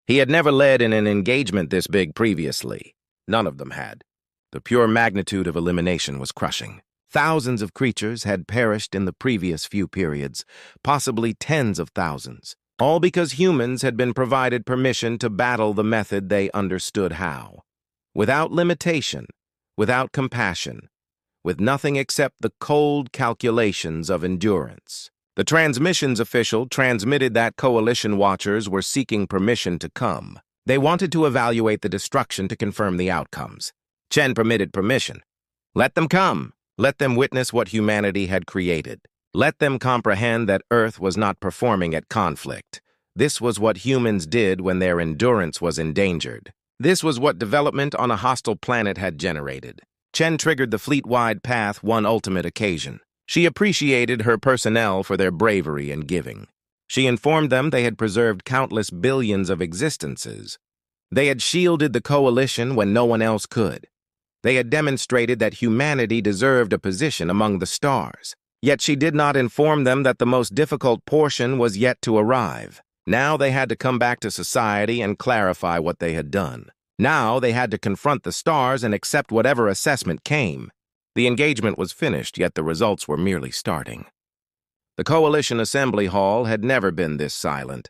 He had never led in an engagement this big previously. None of them had. The pure magnitude of elimination was crushing. Thousands of creatures had perished in the previous few periods, possibly tens of thousands, all because humans had been provided permission to battle the method they understood how. Without limitation, without compassion, with nothing except the cold calculations of endurance. The transmissions official transmitted that coalition watchers were seeking permission to come. They wanted to evaluate the destruction to confirm the outcomes. Chen permitted permission. Let them come. Let them witness what humanity had created. Let them comprehend that Earth was not performing at conflict. This was what humans did when their endurance was endangered. This was what development on a hostile planet had generated. Chen triggered the fleet-wide path one ultimate occasion. She appreciated her personnel for their bravery and giving. She informed them they had preserved countless billions of existences. They had shielded the coalition when no one else could. They had demonstrated that humanity deserved a position among the stars. Yet she did not inform them that the most difficult portion was yet to arrive. Now they had to come back to society and clarify what they had done. Now they had to confront the stars and accept whatever assessment came. The engagement was finished, yet the results were merely starting. The Coalition Assembly Hall had never been this silent.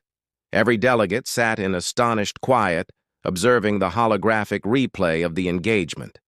Every delegate sat in astonished quiet, observing the holographic replay of the engagement.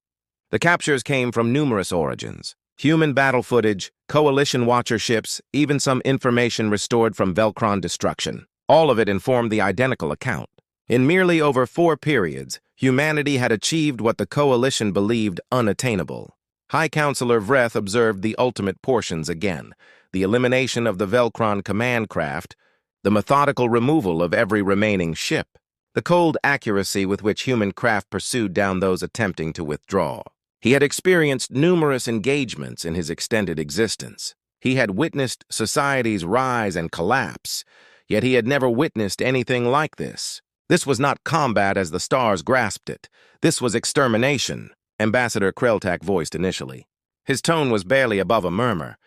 The captures came from numerous origins. Human battle footage, coalition watcher ships, even some information restored from Velcron destruction. All of it informed the identical account. In merely over 4 periods, humanity had achieved what the coalition believed unattainable. High Counselor Vreth observed the ultimate portions again, the elimination of the Velcron command craft, the methodical removal of every remaining ship, the cold accuracy with which human craft pursued down those attempting to withdraw. He had experienced numerous engagements in his extended existence. He had witnessed society's rise and collapse, yet he had never witnessed anything like this. This was not combat as the stars grasped it. This was extermination, Ambassador Kreltak voiced initially. His tone was barely above a murmur.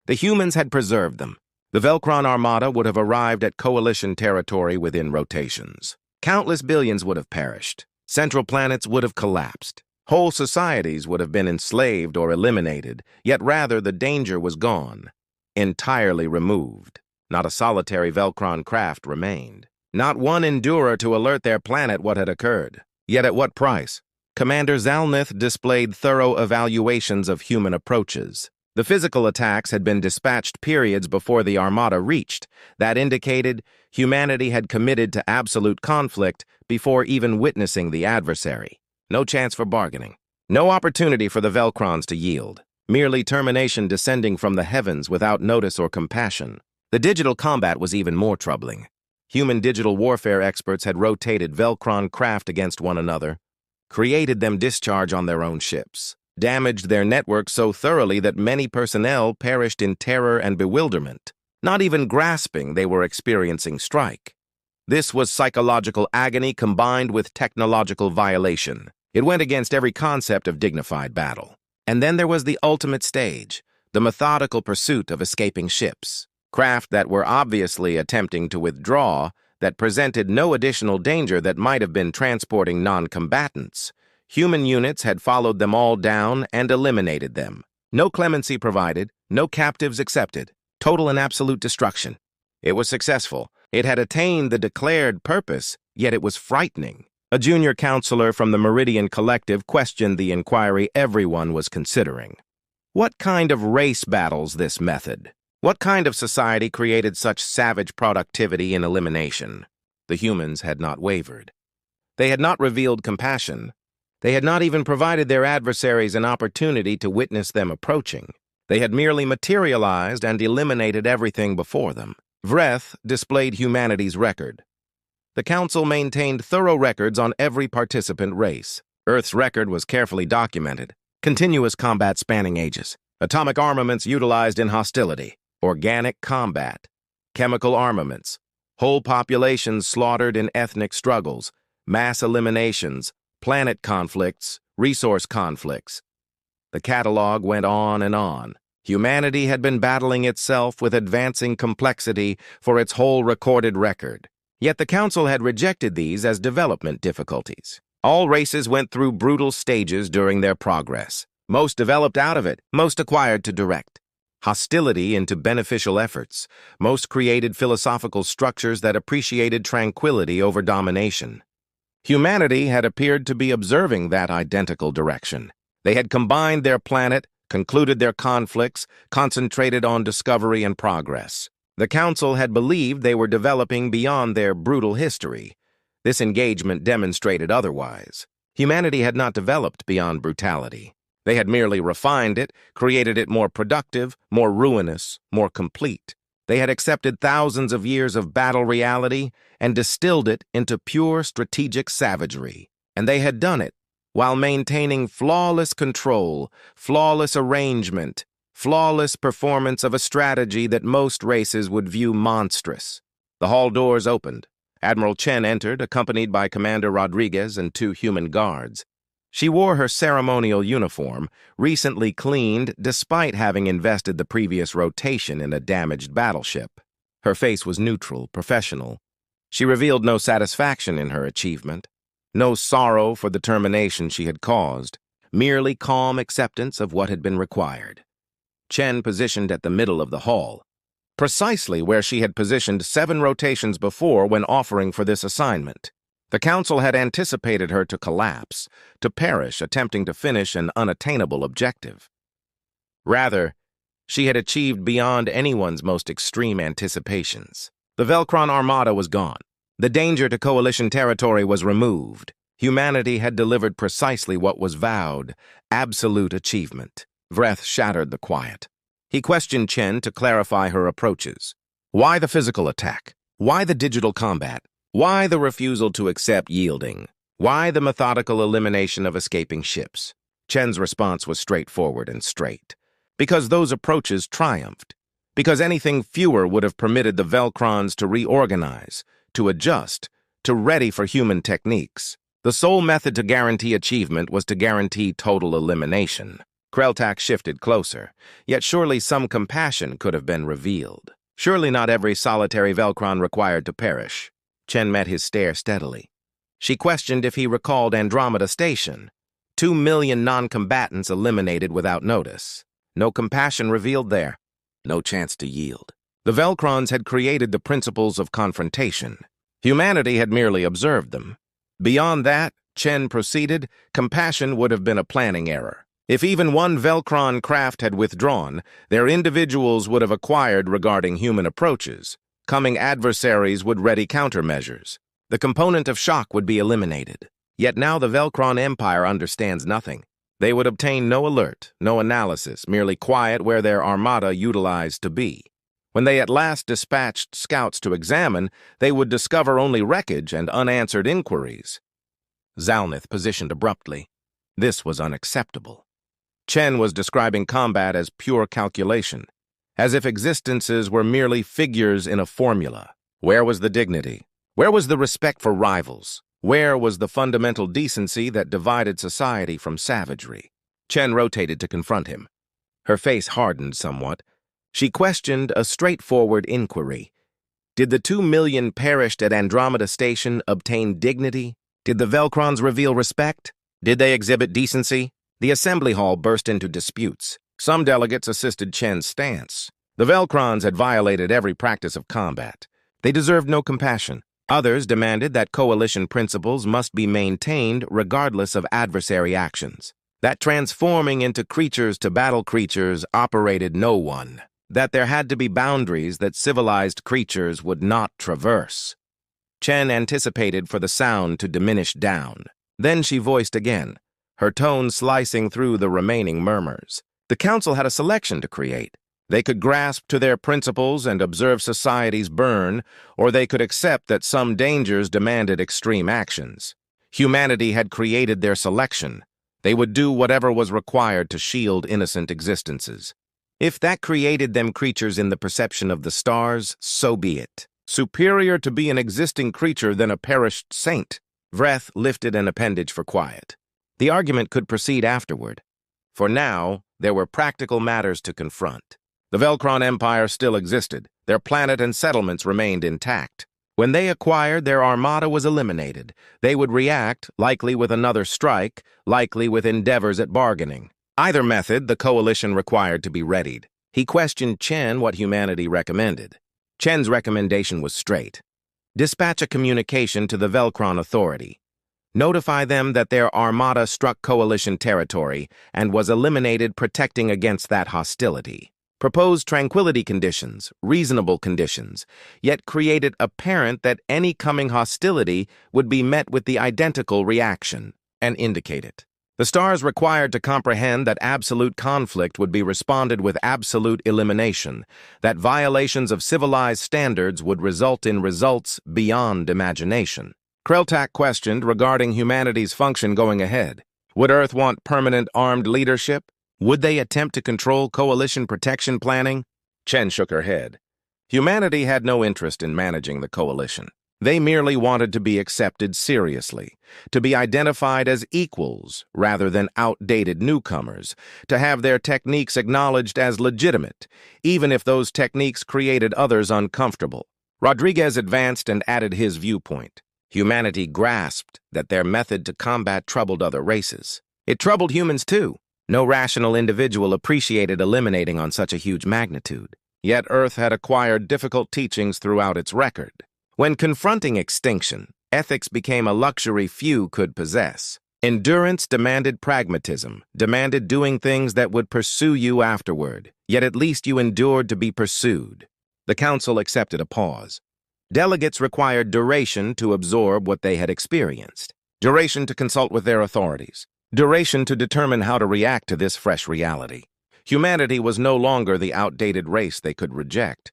The humans had preserved them. The Velcron Armada would have arrived at coalition territory within rotations. Countless billions would have perished. Central planets would have collapsed. Whole societies would have been enslaved or eliminated, yet rather the danger was gone, entirely removed. Not a solitary Velcron craft remained. Not one endurer to alert their planet what had occurred. Yet at what price? Commander Zalnith displayed thorough evaluations of human approaches. The physical attacks had been dispatched periods before the Armada reached. That indicated humanity had committed to absolute conflict before even witnessing the adversary. No chance for bargaining. No opportunity for the Velcrons to yield. Merely termination descending from the heavens without notice or compassion. The digital combat was even more troubling. Human digital warfare experts had rotated Velcron craft against one another, created them discharge on their own ships, damaged their network so thoroughly that many personnel perished in terror and bewilderment, not even grasping they were experiencing strike. This was psychological agony combined with technological violation. It went against every concept of dignified battle. And then there was the ultimate stage, the methodical pursuit of escaping ships. Craft that were obviously attempting to withdraw, that presented no additional danger that might have been transporting non-combatants. Human units had followed them all down and eliminated them. No clemency provided, no captives accepted. Total and absolute destruction. It was successful. It had attained the declared purpose, yet it was frightening. A junior counselor from the Meridian Collective questioned the inquiry everyone was considering. What kind of race battles this method? What kind of society created such savage productivity and elimination? The humans had not wavered. They had not revealed compassion. They had not even provided their adversaries an opportunity to witness them approaching. They had merely materialized and eliminated everything before them. Vreth displayed humanity's record. The Council maintained thorough records on every participant race. Earth's record was carefully documented. Continuous combat spanning ages. Atomic armaments utilized in hostility. Organic combat. Chemical armaments. Whole populations slaughtered in ethnic struggles. Mass eliminations. Planet conflicts. Resource conflicts. The catalog went on and on. Humanity had been battling itself with advancing complexity for its whole recorded record. Yet the Council had rejected these as development difficulties. All races went through brutal stages during their progress. Most developed out of it, most acquired to direct. Hostility into beneficial efforts. Most created philosophical structures that appreciated tranquility over domination. Humanity had appeared to be observing that identical direction. They had combined their planet, concluded their conflicts, concentrated on discovery and progress. The Council had believed they were developing beyond their brutal history. This engagement demonstrated otherwise. Humanity had not developed beyond brutality. They had merely refined it, created it more productive, more ruinous, more complete. They had accepted thousands of years of battle reality and distilled it into pure strategic savagery. And they had done it while maintaining flawless control, flawless arrangement, flawless performance of a strategy that most races would view monstrous. The hall doors opened. Admiral Chen entered, accompanied by Commander Rodriguez and 2 human guards. She wore her ceremonial uniform, recently cleaned despite having invested the previous rotation in a damaged battleship. Her face was neutral, professional. She revealed no satisfaction in her achievement, no sorrow for the termination she had caused, merely calm acceptance of what had been required. Chen positioned at the middle of the hall, precisely where she had positioned 7 rotations before when offering for this assignment. The Council had anticipated her to collapse, to perish attempting to finish an unattainable objective. Rather, she had achieved beyond anyone's most extreme anticipations. The Velcron Armada was gone. The danger to Coalition territory was removed. Humanity had delivered precisely what was vowed, absolute achievement. Vreth shattered the quiet. He questioned Chen to clarify her approaches. Why the physical attack? Why the digital combat? Why the refusal to accept yielding? Why the methodical elimination of escaping ships? Chen's response was straightforward and straight. Because those approaches triumphed. Because anything fewer would have permitted the Velcrons to reorganize, to adjust, to ready for human techniques. The sole method to guarantee achievement was to guarantee total elimination. Kreltak shifted closer, yet surely some compassion could have been revealed. Surely not every solitary Velcron required to perish. Chen met his stare steadily. She questioned if he recalled Andromeda Station. 2 million non-combatants eliminated without notice. No compassion revealed there. No chance to yield. The Velcrons had created the principles of confrontation. Humanity had merely observed them. Beyond that, Chen proceeded, compassion would have been a planning error. If even one Velcron craft had withdrawn, their individuals would have acquired regarding human approaches. Coming adversaries would ready countermeasures. The component of shock would be eliminated. Yet now the Velcron Empire understands nothing. They would obtain no alert, no analysis, merely quiet where their armada utilized to be. When they at last dispatched scouts to examine, they would discover only wreckage and unanswered inquiries. Zalnith positioned abruptly. This was unacceptable. Chen was describing combat as pure calculation, as if existences were merely figures in a formula. Where was the dignity? Where was the respect for rivals? Where was the fundamental decency that divided society from savagery? Chen rotated to confront him. Her face hardened somewhat. She questioned a straightforward inquiry. Did the 2 million perished at Andromeda Station obtain dignity? Did the Velcrons reveal respect? Did they exhibit decency? The assembly hall burst into disputes. Some delegates assisted Chen's stance. The Velcrons had violated every practice of combat. They deserved no compassion. Others demanded that coalition principles must be maintained regardless of adversary actions. That transforming into creatures to battle creatures operated no one. That there had to be boundaries that civilized creatures would not traverse. Chen anticipated for the sound to diminish down. Then she voiced again, her tone slicing through the remaining murmurs. The council had a selection to create. They could grasp to their principles and observe societies burn, or they could accept that some dangers demanded extreme actions. Humanity had created their selection. They would do whatever was required to shield innocent existences. If that created them creatures in the perception of the stars, so be it. Superior to be an existing creature than a perished saint. Vreth lifted an appendage for quiet. The argument could proceed afterward. For now, there were practical matters to confront. The Velcron Empire still existed. Their planet and settlements remained intact. When they acquired, their armada was eliminated. They would react, likely with another strike, likely with endeavors at bargaining. Either method, the coalition required to be readied. He questioned Chen what humanity recommended. Chen's recommendation was straight. Dispatch a communication to the Velcron Authority. Notify them that their armada struck coalition territory and was eliminated, protecting against that hostility. Propose tranquility conditions, reasonable conditions, yet create it apparent that any coming hostility would be met with the identical reaction, and indicate it. The stars required to comprehend that absolute conflict would be responded with absolute elimination, that violations of civilized standards would result in results beyond imagination. Kreltak questioned regarding humanity's function going ahead. Would Earth want permanent armed leadership? Would they attempt to control coalition protection planning? Chen shook her head. Humanity had no interest in managing the coalition. They merely wanted to be accepted seriously, to be identified as equals rather than outdated newcomers, to have their techniques acknowledged as legitimate, even if those techniques created others uncomfortable. Rodriguez advanced and added his viewpoint. Humanity grasped that their method to combat troubled other races. It troubled humans too. No rational individual appreciated eliminating on such a huge magnitude. Yet Earth had acquired difficult teachings throughout its record. When confronting extinction, ethics became a luxury few could possess. Endurance demanded pragmatism, demanded doing things that would pursue you afterward, yet at least you endured to be pursued. The Council accepted a pause. Delegates required duration to absorb what they had experienced, duration to consult with their authorities, duration to determine how to react to this fresh reality. Humanity was no longer the outdated race they could reject.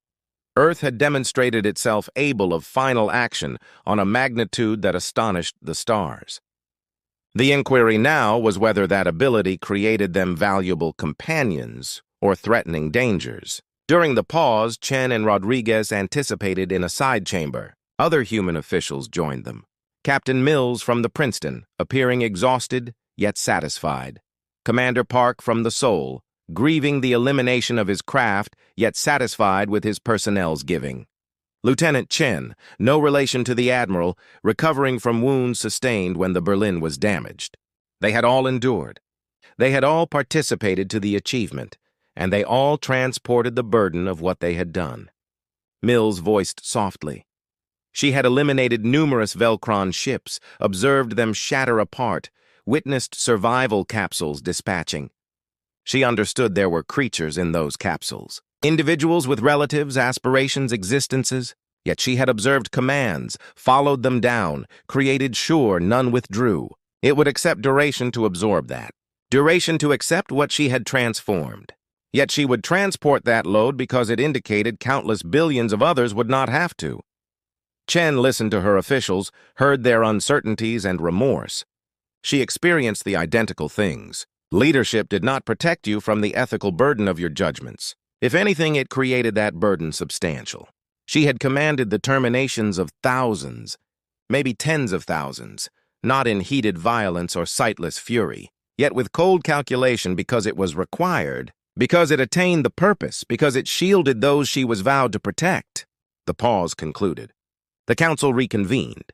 Earth had demonstrated itself able of final action on a magnitude that astonished the stars. The inquiry now was whether that ability created them valuable companions or threatening dangers. During the pause, Chen and Rodriguez anticipated in a side chamber. Other human officials joined them. Captain Mills from the Princeton, appearing exhausted yet satisfied. Commander Park from the Soul, grieving the elimination of his craft yet satisfied with his personnel's giving. Lieutenant Chen, no relation to the Admiral, recovering from wounds sustained when the Berlin was damaged. They had all endured. They had all participated to the achievement, and they all transported the burden of what they had done. Mills voiced softly. She had eliminated numerous Velcron ships, observed them shatter apart, witnessed survival capsules dispatching. She understood there were creatures in those capsules, individuals with relatives, aspirations, existences, yet she had observed commands, followed them down, created sure none withdrew. It would accept duration to absorb that, duration to accept what she had transformed. Yet she would transport that load because it indicated countless billions of others would not have to. Chen listened to her officials, heard their uncertainties and remorse. She experienced the identical things. Leadership did not protect you from the ethical burden of your judgments. If anything, it created that burden substantial. She had commanded the terminations of thousands, maybe tens of thousands, not in heated violence or sightless fury, yet with cold calculation because it was required, because it attained the purpose, because it shielded those she was vowed to protect. The pause concluded. The council reconvened.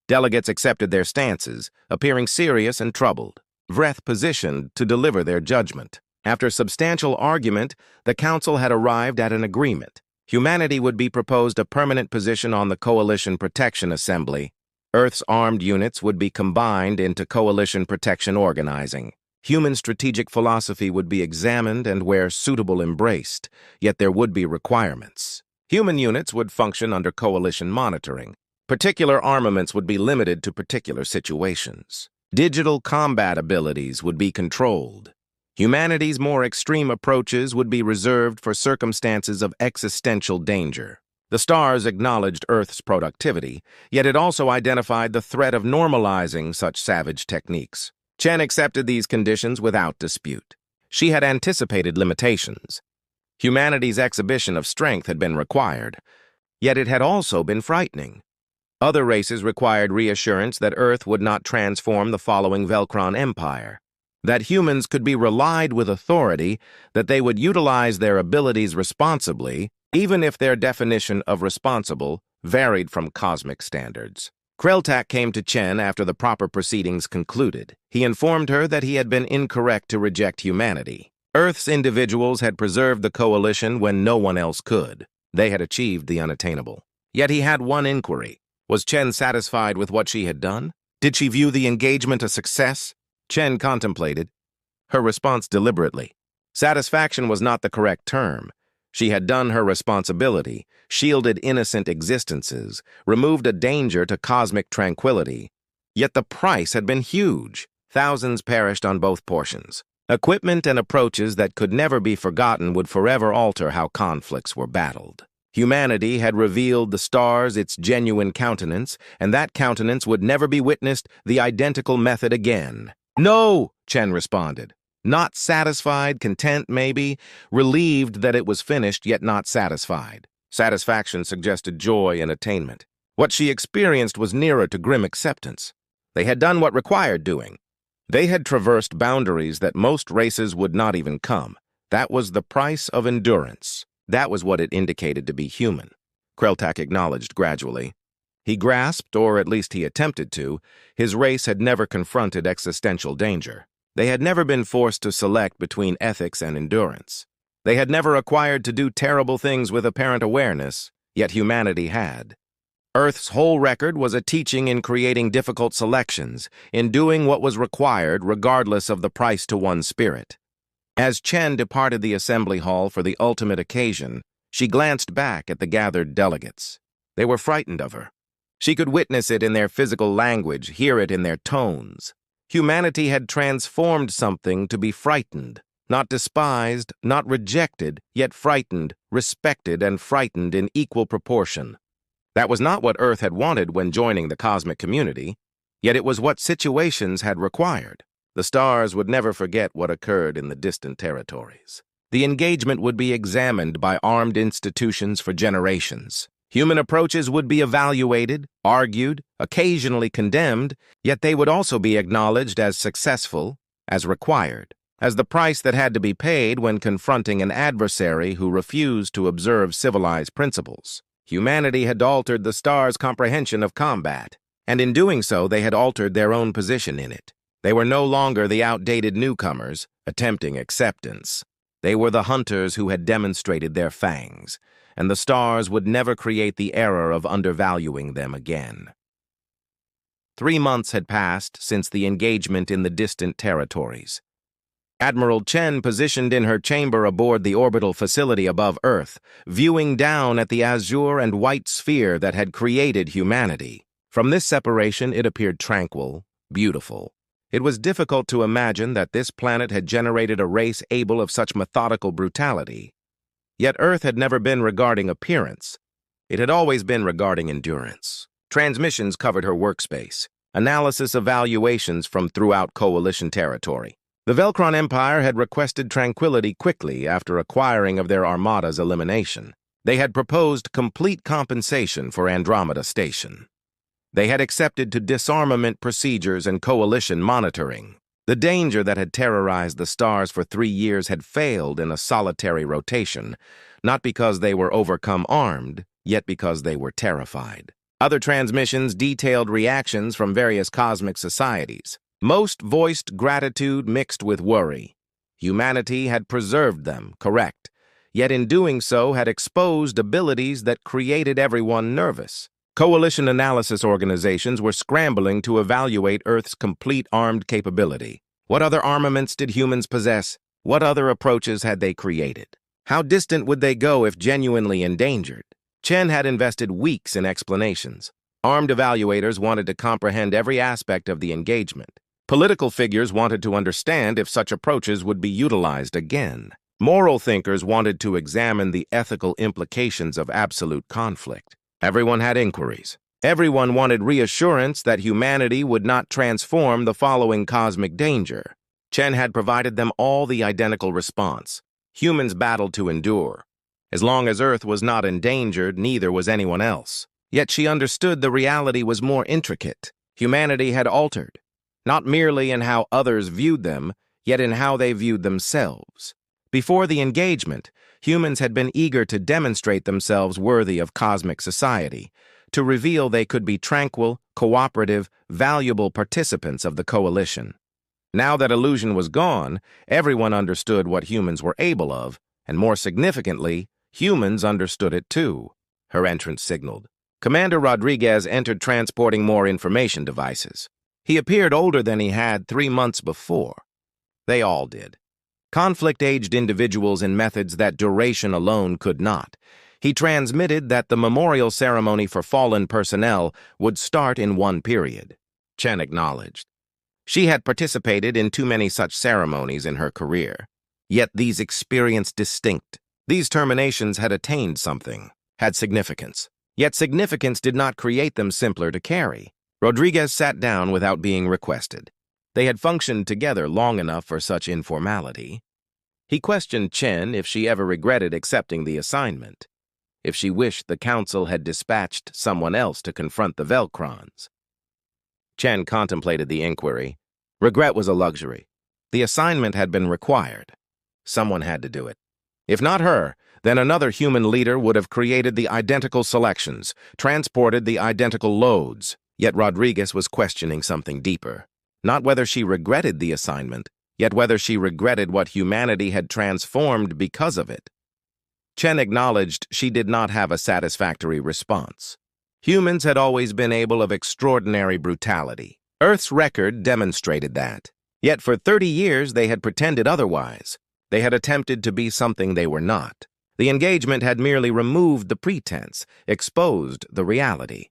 Delegates accepted their stances, appearing serious and troubled. Vreth positioned to deliver their judgment. After substantial argument, the council had arrived at an agreement. Humanity would be proposed a permanent position on the Coalition Protection Assembly. Earth's armed units would be combined into Coalition Protection Organizing. Human strategic philosophy would be examined and where suitable embraced, yet there would be requirements. Human units would function under coalition monitoring. Particular armaments would be limited to particular situations. Digital combat abilities would be controlled. Humanity's more extreme approaches would be reserved for circumstances of existential danger. The stars acknowledged Earth's productivity, yet it also identified the threat of normalizing such savage techniques. Chen accepted these conditions without dispute. She had anticipated limitations. Humanity's exhibition of strength had been required, yet it had also been frightening. Other races required reassurance that Earth would not transform the following Velcron Empire. that humans could be relied with authority, that they would utilize their abilities responsibly, even if their definition of responsible varied from cosmic standards. Kreltak came to Chen after the proper proceedings concluded. He informed her that he had been incorrect to reject humanity. Earth's individuals had preserved the coalition when no one else could. They had achieved the unattainable. Yet he had one inquiry. Was Chen satisfied with what she had done? Did she view the engagement a success? Chen contemplated. Her response deliberately. Satisfaction was not the correct term. She had done her responsibility, shielded innocent existences, removed a danger to cosmic tranquility. Yet the price had been huge. Thousands perished on both portions. Equipment and approaches that could never be forgotten would forever alter how conflicts were battled. Humanity had revealed the stars its genuine countenance, and that countenance would never be witnessed the identical method again. No, Chen responded. Not satisfied, content maybe, relieved that it was finished yet not satisfied. Satisfaction suggested joy and attainment. What she experienced was nearer to grim acceptance. They had done what required doing. They had traversed boundaries that most races would not even come. That was the price of endurance. That was what it indicated to be human. Kreltak acknowledged gradually. He grasped, or at least he attempted to, his race had never confronted existential danger. They had never been forced to select between ethics and endurance. They had never acquired to do terrible things with apparent awareness, yet humanity had. Earth's whole record was a teaching in creating difficult selections, in doing what was required regardless of the price to one's spirit. As Chen departed the assembly hall for the ultimate occasion, she glanced back at the gathered delegates. They were frightened of her. She could witness it in their physical language, hear it in their tones. Humanity had transformed something to be frightened, not despised, not rejected, yet frightened, respected, and frightened in equal proportion. That was not what Earth had wanted when joining the cosmic community, yet it was what situations had required. The stars would never forget what occurred in the distant territories. The engagement would be examined by armed institutions for generations. Human approaches would be evaluated, argued, occasionally condemned, yet they would also be acknowledged as successful, as required, as the price that had to be paid when confronting an adversary who refused to observe civilized principles. Humanity had altered the stars' comprehension of combat, and in doing so they had altered their own position in it. They were no longer the outdated newcomers, attempting acceptance. They were the hunters who had demonstrated their fangs, and the stars would never create the error of undervaluing them again. 3 months had passed since the engagement in the distant territories. Admiral Chen positioned in her chamber aboard the orbital facility above Earth, viewing down at the azure and white sphere that had created humanity. From this separation, it appeared tranquil, beautiful. It was difficult to imagine that this planet had generated a race able of such methodical brutality. Yet Earth had never been regarding appearance. It had always been regarding endurance. Transmissions covered her workspace, analysis evaluations from throughout coalition territory. The Velcron Empire had requested tranquility quickly after acquiring of their armada's elimination. They had proposed complete compensation for Andromeda Station. They had accepted to disarmament procedures and coalition monitoring. The danger that had terrorized the stars for 3 years had failed in a solitary rotation, not because they were overcome armed, yet because they were terrified. Other transmissions detailed reactions from various cosmic societies. Most voiced gratitude mixed with worry. Humanity had preserved them, correct, yet in doing so had exposed abilities that created everyone nervous. Coalition analysis organizations were scrambling to evaluate Earth's complete armed capability. What other armaments did humans possess? What other approaches had they created? How distant would they go if genuinely endangered? Chen had invested weeks in explanations. Armed evaluators wanted to comprehend every aspect of the engagement. Political figures wanted to understand if such approaches would be utilized again. Moral thinkers wanted to examine the ethical implications of absolute conflict. Everyone had inquiries. Everyone wanted reassurance that humanity would not transform the following cosmic danger. Chen had provided them all the identical response. Humans battled to endure. As long as Earth was not endangered, neither was anyone else. Yet she understood the reality was more intricate. Humanity had altered, not merely in how others viewed them, yet in how they viewed themselves. Before the engagement, humans had been eager to demonstrate themselves worthy of cosmic society, to reveal they could be tranquil, cooperative, valuable participants of the coalition. Now that illusion was gone, everyone understood what humans were able of, and more significantly, humans understood it too. Her entrance signaled. Commander Rodriguez entered transporting more information devices. He appeared older than he had 3 months before. They all did. Conflict-aged individuals in methods that duration alone could not. He transmitted that the memorial ceremony for fallen personnel would start in one period. Chen acknowledged. She had participated in too many such ceremonies in her career. Yet these experienced distinct. These terminations had attained something, had significance. Yet significance did not create them simpler to carry. Rodriguez sat down without being requested. They had functioned together long enough for such informality. He questioned Chen if she ever regretted accepting the assignment, if she wished the council had dispatched someone else to confront the Velcrons. Chen contemplated the inquiry. Regret was a luxury. The assignment had been required. Someone had to do it. If not her, then another human leader would have created the identical selections, transported the identical loads. Yet Rodriguez was questioning something deeper. Not whether she regretted the assignment, yet whether she regretted what humanity had transformed because of it. Chen acknowledged she did not have a satisfactory response. Humans had always been able of extraordinary brutality. Earth's record demonstrated that. Yet for 30 years they had pretended otherwise. They had attempted to be something they were not. The engagement had merely removed the pretense, exposed the reality.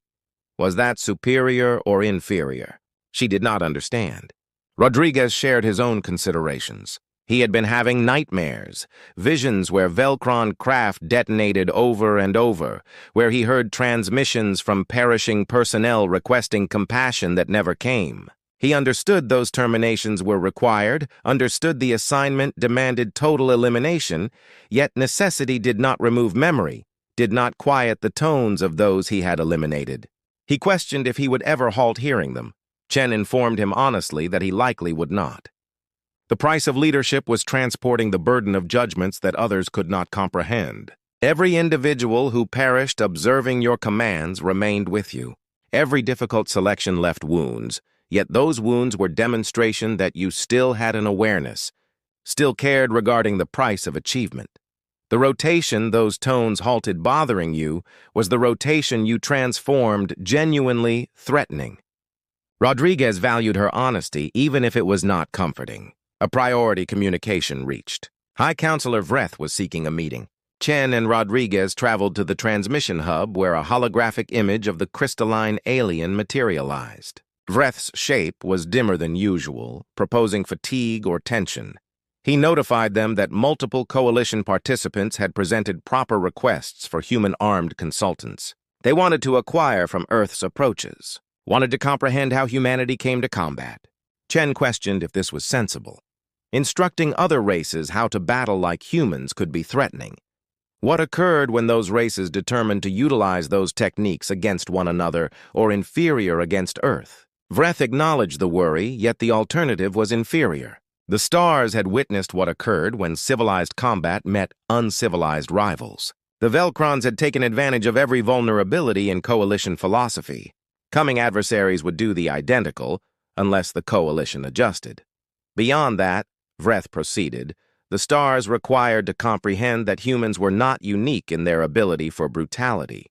Was that superior or inferior? She did not understand. Rodriguez shared his own considerations. He had been having nightmares, visions where Velcron craft detonated over and over, where he heard transmissions from perishing personnel requesting compassion that never came. He understood those terminations were required, understood the assignment demanded total elimination, yet necessity did not remove memory, did not quiet the tones of those he had eliminated. He questioned if he would ever halt hearing them. Chen informed him honestly that he likely would not. The price of leadership was transporting the burden of judgments that others could not comprehend. Every individual who perished observing your commands remained with you. Every difficult selection left wounds, yet those wounds were demonstration that you still had an awareness, still cared regarding the price of achievement. The rotation those tones halted bothering you was the rotation you transformed genuinely threatening. Rodriguez valued her honesty even if it was not comforting. A priority communication reached. High Counselor Vreth was seeking a meeting. Chen and Rodriguez traveled to the transmission hub where a holographic image of the crystalline alien materialized. Vreth's shape was dimmer than usual, proposing fatigue or tension. He notified them that multiple coalition participants had presented proper requests for human-armed consultants. They wanted to acquire from Earth's approaches, wanted to comprehend how humanity came to combat. Chen questioned if this was sensible. Instructing other races how to battle like humans could be threatening. What occurred when those races determined to utilize those techniques against one another or inferior against Earth? Vreth acknowledged the worry, yet the alternative was inferior. The stars had witnessed what occurred when civilized combat met uncivilized rivals. The Velcrons had taken advantage of every vulnerability in coalition philosophy. Coming adversaries would do the identical, unless the coalition adjusted. Beyond that, Vreth proceeded, the stars required to comprehend that humans were not unique in their ability for brutality.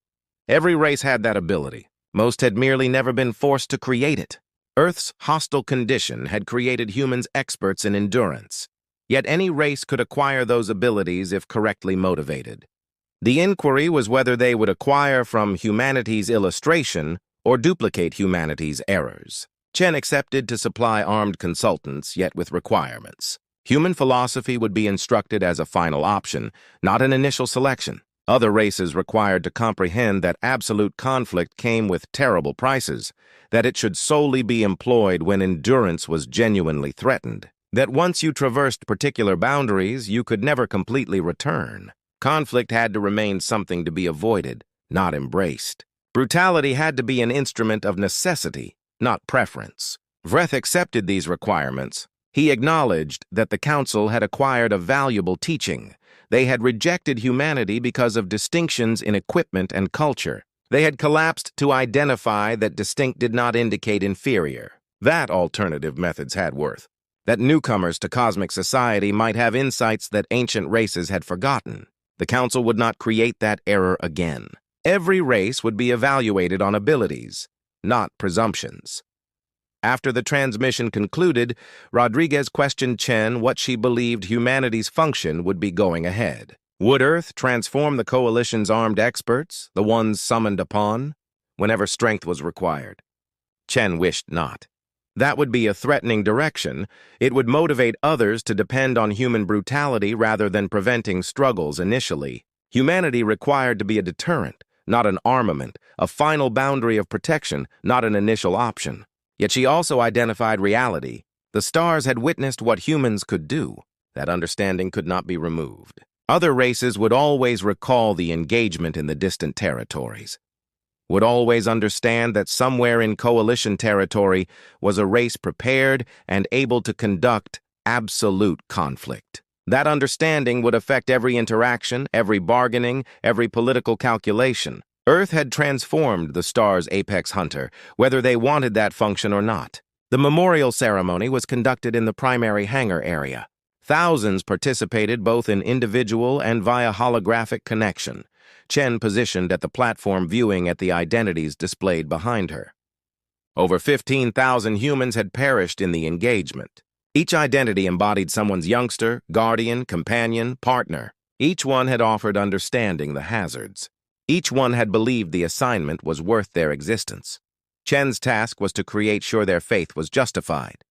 Every race had that ability. Most had merely never been forced to create it. Earth's hostile condition had created humans experts in endurance. Yet any race could acquire those abilities if correctly motivated. The inquiry was whether they would acquire from humanity's illustration or duplicate humanity's errors. Chen accepted to supply armed consultants, yet with requirements. Human philosophy would be instructed as a final option, not an initial selection. Other races required to comprehend that absolute conflict came with terrible prices, that it should solely be employed when endurance was genuinely threatened, that once you traversed particular boundaries, you could never completely return. Conflict had to remain something to be avoided, not embraced. Brutality had to be an instrument of necessity, not preference. Vreth accepted these requirements, He acknowledged that the Council had acquired a valuable teaching. They had rejected humanity because of distinctions in equipment and culture. They had collapsed to identify that distinct did not indicate inferior. That alternative methods had worth. That newcomers to cosmic society might have insights that ancient races had forgotten. The Council would not create that error again. Every race would be evaluated on abilities, not presumptions. After the transmission concluded, Rodriguez questioned Chen what she believed humanity's function would be going ahead. Would Earth transform the Coalition's armed experts, the ones summoned upon, whenever strength was required? Chen wished not. That would be a threatening direction. It would motivate others to depend on human brutality rather than preventing struggles initially. Humanity required to be a deterrent, not an armament, a final boundary of protection, not an initial option. Yet she also identified reality. The stars had witnessed what humans could do. That understanding could not be removed. Other races would always recall the engagement in the distant territories, would always understand that somewhere in Coalition territory was a race prepared and able to conduct absolute conflict. That understanding would affect every interaction, every bargaining, every political calculation. Earth had transformed the stars' apex hunter, whether they wanted that function or not. The memorial ceremony was conducted in the primary hangar area. Thousands participated both in individual and via holographic connection. Chen positioned at the platform viewing at the identities displayed behind her. Over 15,000 humans had perished in the engagement. Each identity embodied someone's youngster, guardian, companion, partner. Each one had offered understanding the hazards. Each one had believed the assignment was worth their existence. Chen's task was to create sure their faith was justified.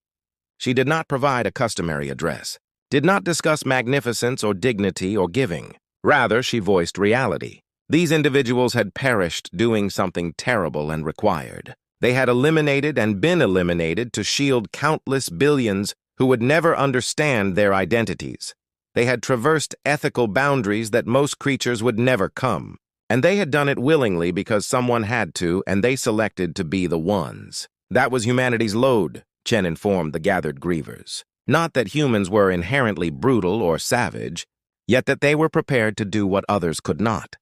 She did not provide a customary address, did not discuss magnificence or dignity or giving. Rather, she voiced reality. These individuals had perished doing something terrible and required. They had eliminated and been eliminated to shield countless billions who would never understand their identities. They had traversed ethical boundaries that most creatures would never come. And they had done it willingly because someone had to, and they selected to be the ones. That was humanity's load, Chen informed the gathered grievers. Not that humans were inherently brutal or savage, yet that they were prepared to do what others could not.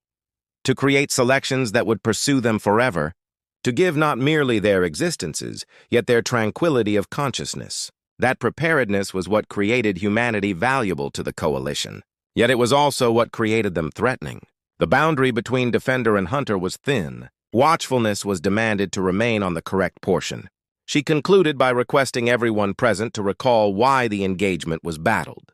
To create selections that would pursue them forever, to give not merely their existences, yet their tranquility of consciousness. That preparedness was what created humanity valuable to the Coalition. Yet it was also what created them threatening. The boundary between defender and hunter was thin. Watchfulness was demanded to remain on the correct portion. She concluded by requesting everyone present to recall why the engagement was battled.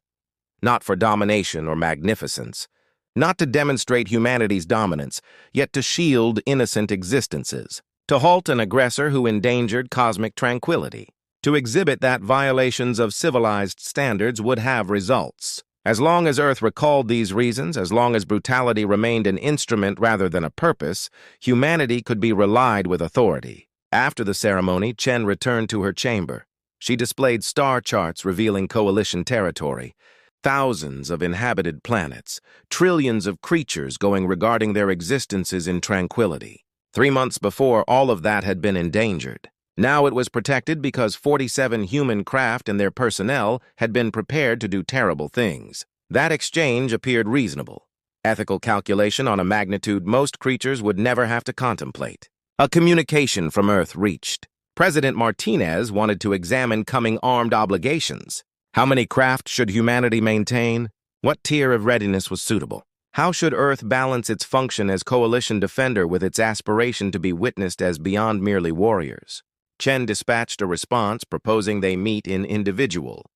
Not for domination or magnificence, not to demonstrate humanity's dominance, yet to shield innocent existences, to halt an aggressor who endangered cosmic tranquility, to exhibit that violations of civilized standards would have results. As long as Earth recalled these reasons, as long as brutality remained an instrument rather than a purpose, humanity could be relied with authority. After the ceremony, Chen returned to her chamber. She displayed star charts revealing Coalition territory, thousands of inhabited planets, trillions of creatures going regarding their existences in tranquility. 3 months before, all of that had been endangered. Now it was protected because 47 human craft and their personnel had been prepared to do terrible things. That exchange appeared reasonable. Ethical calculation on a magnitude most creatures would never have to contemplate. A communication from Earth reached. President Martinez wanted to examine coming armed obligations. How many craft should humanity maintain? What tier of readiness was suitable? How should Earth balance its function as coalition defender with its aspiration to be witnessed as beyond merely warriors? Chen dispatched a response proposing they meet in individual.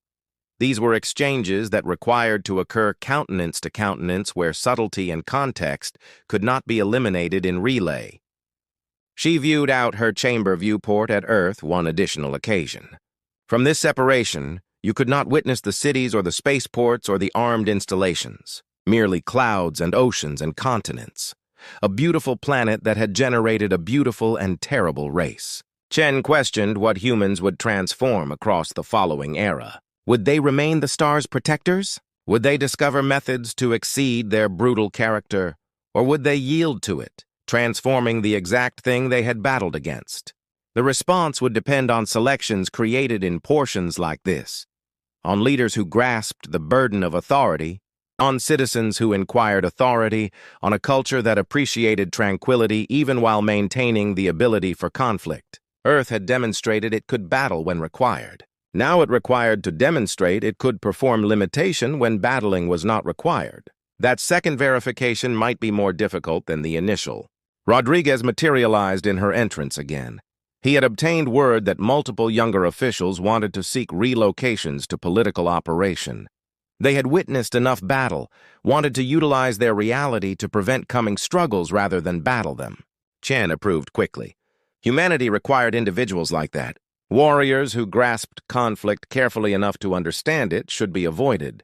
These were exchanges that required to occur countenance to countenance where subtlety and context could not be eliminated in relay. She viewed out her chamber viewport at Earth one additional occasion. From this separation, you could not witness the cities or the spaceports or the armed installations, merely clouds and oceans and continents. A beautiful planet that had generated a beautiful and terrible race. Chen questioned what humans would transform across the following era. Would they remain the stars' protectors? Would they discover methods to exceed their brutal character? Or would they yield to it, transforming the exact thing they had battled against? The response would depend on selections created in portions like this. on leaders who grasped the burden of authority, on citizens who inquired authority, on a culture that appreciated tranquility even while maintaining the ability for conflict. Earth had demonstrated it could battle when required. Now it required to demonstrate it could perform limitation when battling was not required. That second verification might be more difficult than the initial. Rodriguez materialized in her entrance again. He had obtained word that multiple younger officials wanted to seek relocations to political operation. They had witnessed enough battle, wanted to utilize their reality to prevent coming struggles rather than battle them. Chen approved quickly. Humanity required individuals like that. Warriors who grasped conflict carefully enough to understand it should be avoided.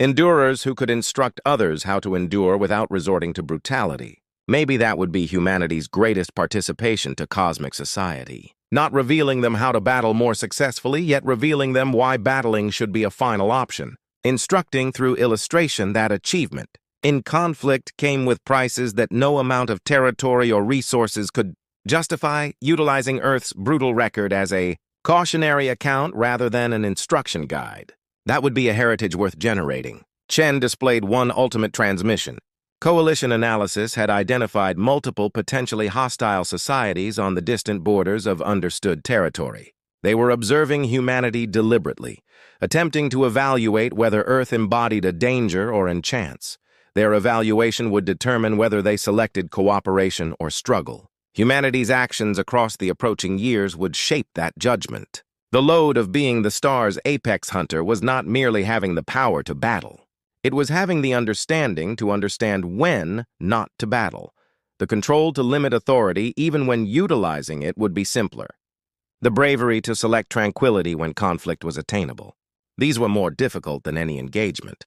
Endurers who could instruct others how to endure without resorting to brutality. Maybe that would be humanity's greatest participation to cosmic society. Not revealing them how to battle more successfully, yet revealing them why battling should be a final option. Instructing through illustration that achievement. In conflict came with prices that no amount of territory or resources could justify, utilizing Earth's brutal record as a cautionary account rather than an instruction guide. That would be a heritage worth generating. Chen displayed one ultimate transmission. Coalition analysis had identified multiple potentially hostile societies on the distant borders of understood territory. They were observing humanity deliberately, attempting to evaluate whether Earth embodied a danger or a chance. Their evaluation would determine whether they selected cooperation or struggle. Humanity's actions across the approaching years would shape that judgment. The load of being the star's apex hunter was not merely having the power to battle. It was having the understanding to understand when not to battle. The control to limit authority even when utilizing it would be simpler. The bravery to select tranquility when conflict was attainable. These were more difficult than any engagement.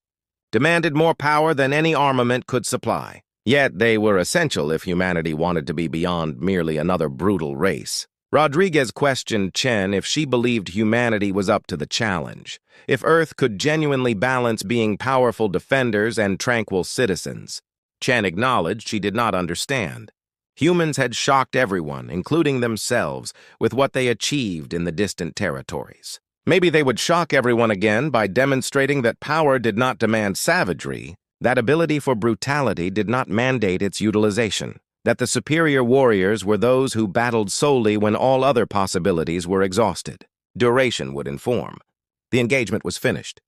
Demanded more power than any armament could supply. Yet they were essential if humanity wanted to be beyond merely another brutal race. Rodriguez questioned Chen if she believed humanity was up to the challenge, if Earth could genuinely balance being powerful defenders and tranquil citizens. Chen acknowledged she did not understand. Humans had shocked everyone, including themselves, with what they achieved in the distant territories. Maybe they would shock everyone again by demonstrating that power did not demand savagery, that ability for brutality did not mandate its utilization, that the superior warriors were those who battled solely when all other possibilities were exhausted. Duration would inform. The engagement was finished.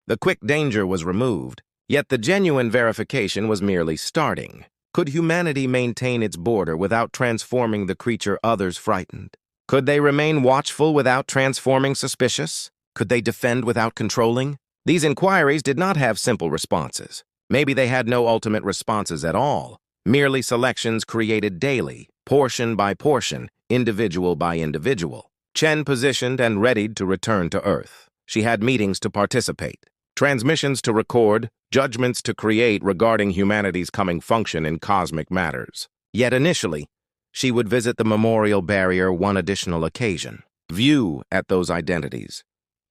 The quick danger was removed, yet the genuine verification was merely starting. Could humanity maintain its border without transforming the creature others frightened? Could they remain watchful without transforming suspicious? Could they defend without controlling? These inquiries did not have simple responses. Maybe they had no ultimate responses at all, merely selections created daily, portion by portion, individual by individual. Chen positioned and readied to return to Earth. She had meetings to participate, transmissions to record, judgments to create regarding humanity's coming function in cosmic matters. Yet initially, she would visit the memorial barrier one additional occasion, view at those identities,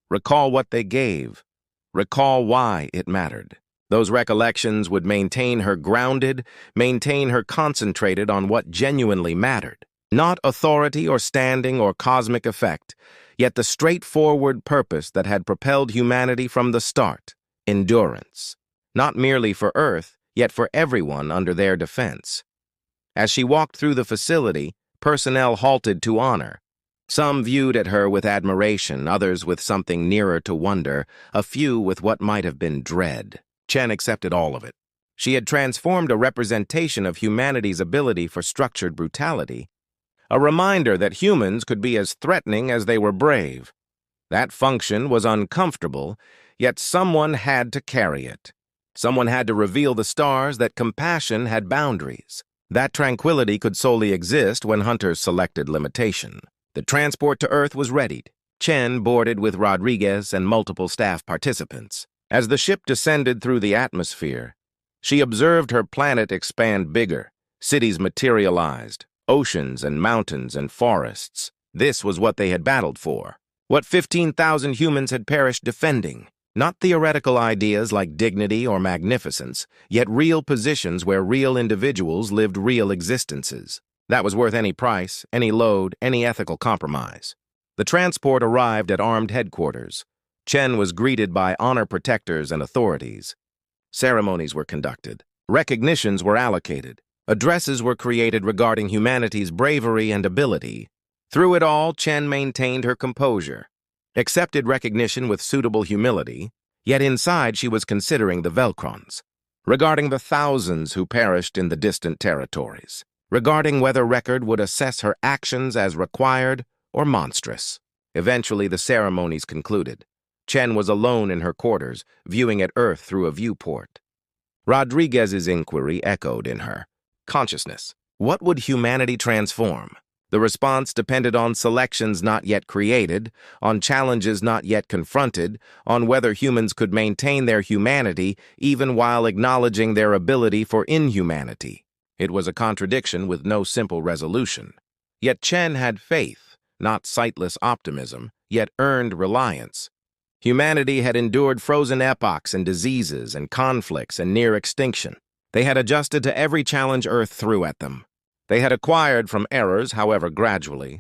recall what they gave, recall why it mattered. Those recollections would maintain her grounded, maintain her concentrated on what genuinely mattered. Not authority or standing or cosmic effect, yet the straightforward purpose that had propelled humanity from the start, endurance. Not merely for Earth, yet for everyone under their defense. As she walked through the facility, personnel halted to honor. Some viewed at her with admiration, others with something nearer to wonder, a few with what might have been dread. Chen accepted all of it. She had transformed a representation of humanity's ability for structured brutality, a reminder that humans could be as threatening as they were brave. That function was uncomfortable, yet someone had to carry it. Someone had to reveal the stars that compassion had boundaries. That tranquility could solely exist when hunters selected limitation. The transport to Earth was readied. Chen boarded with Rodriguez and multiple staff participants. As the ship descended through the atmosphere, she observed her planet expand bigger. Cities materialized, oceans and mountains and forests. This was what they had battled for. What 15,000 humans had perished defending. Not theoretical ideas like dignity or magnificence, yet real positions where real individuals lived real existences. That was worth any price, any load, any ethical compromise. The transport arrived at armed headquarters. Chen was greeted by honor protectors and authorities. Ceremonies were conducted. Recognitions were allocated. Addresses were created regarding humanity's bravery and ability. Through it all, Chen maintained her composure, accepted recognition with suitable humility, yet inside she was considering the Velcrons, regarding the thousands who perished in the distant territories, regarding whether record would assess her actions as required or monstrous. Eventually, the ceremonies concluded. Chen was alone in her quarters, viewing at Earth through a viewport. Rodriguez's inquiry echoed in her consciousness. What would humanity transform? The response depended on selections not yet created, on challenges not yet confronted, on whether humans could maintain their humanity even while acknowledging their ability for inhumanity. It was a contradiction with no simple resolution. Yet Chen had faith, not sightless optimism, yet earned reliance. Humanity had endured frozen epochs and diseases and conflicts and near extinction. They had adjusted to every challenge Earth threw at them. They had acquired from errors, however gradually.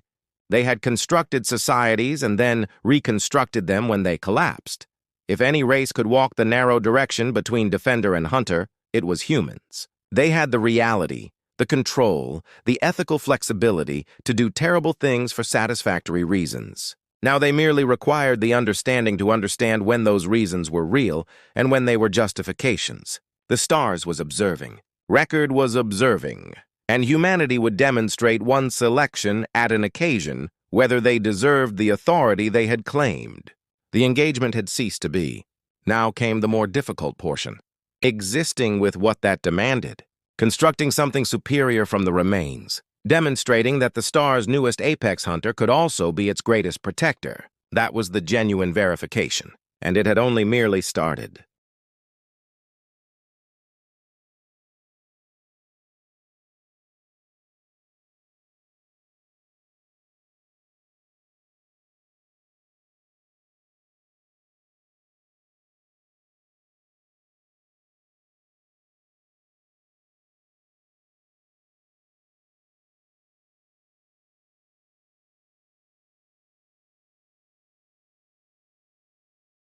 They had constructed societies and then reconstructed them when they collapsed. If any race could walk the narrow direction between defender and hunter, it was humans. They had the reality, the control, the ethical flexibility to do terrible things for satisfactory reasons. Now they merely required the understanding to understand when those reasons were real and when they were justifications. The stars was observing. Record was observing. And humanity would demonstrate one selection at an occasion whether they deserved the authority they had claimed. The engagement had ceased to be. Now came the more difficult portion. Existing with what that demanded. Constructing something superior from the remains. Demonstrating that the star's newest apex hunter could also be its greatest protector. That was the genuine verification. And it had only merely started.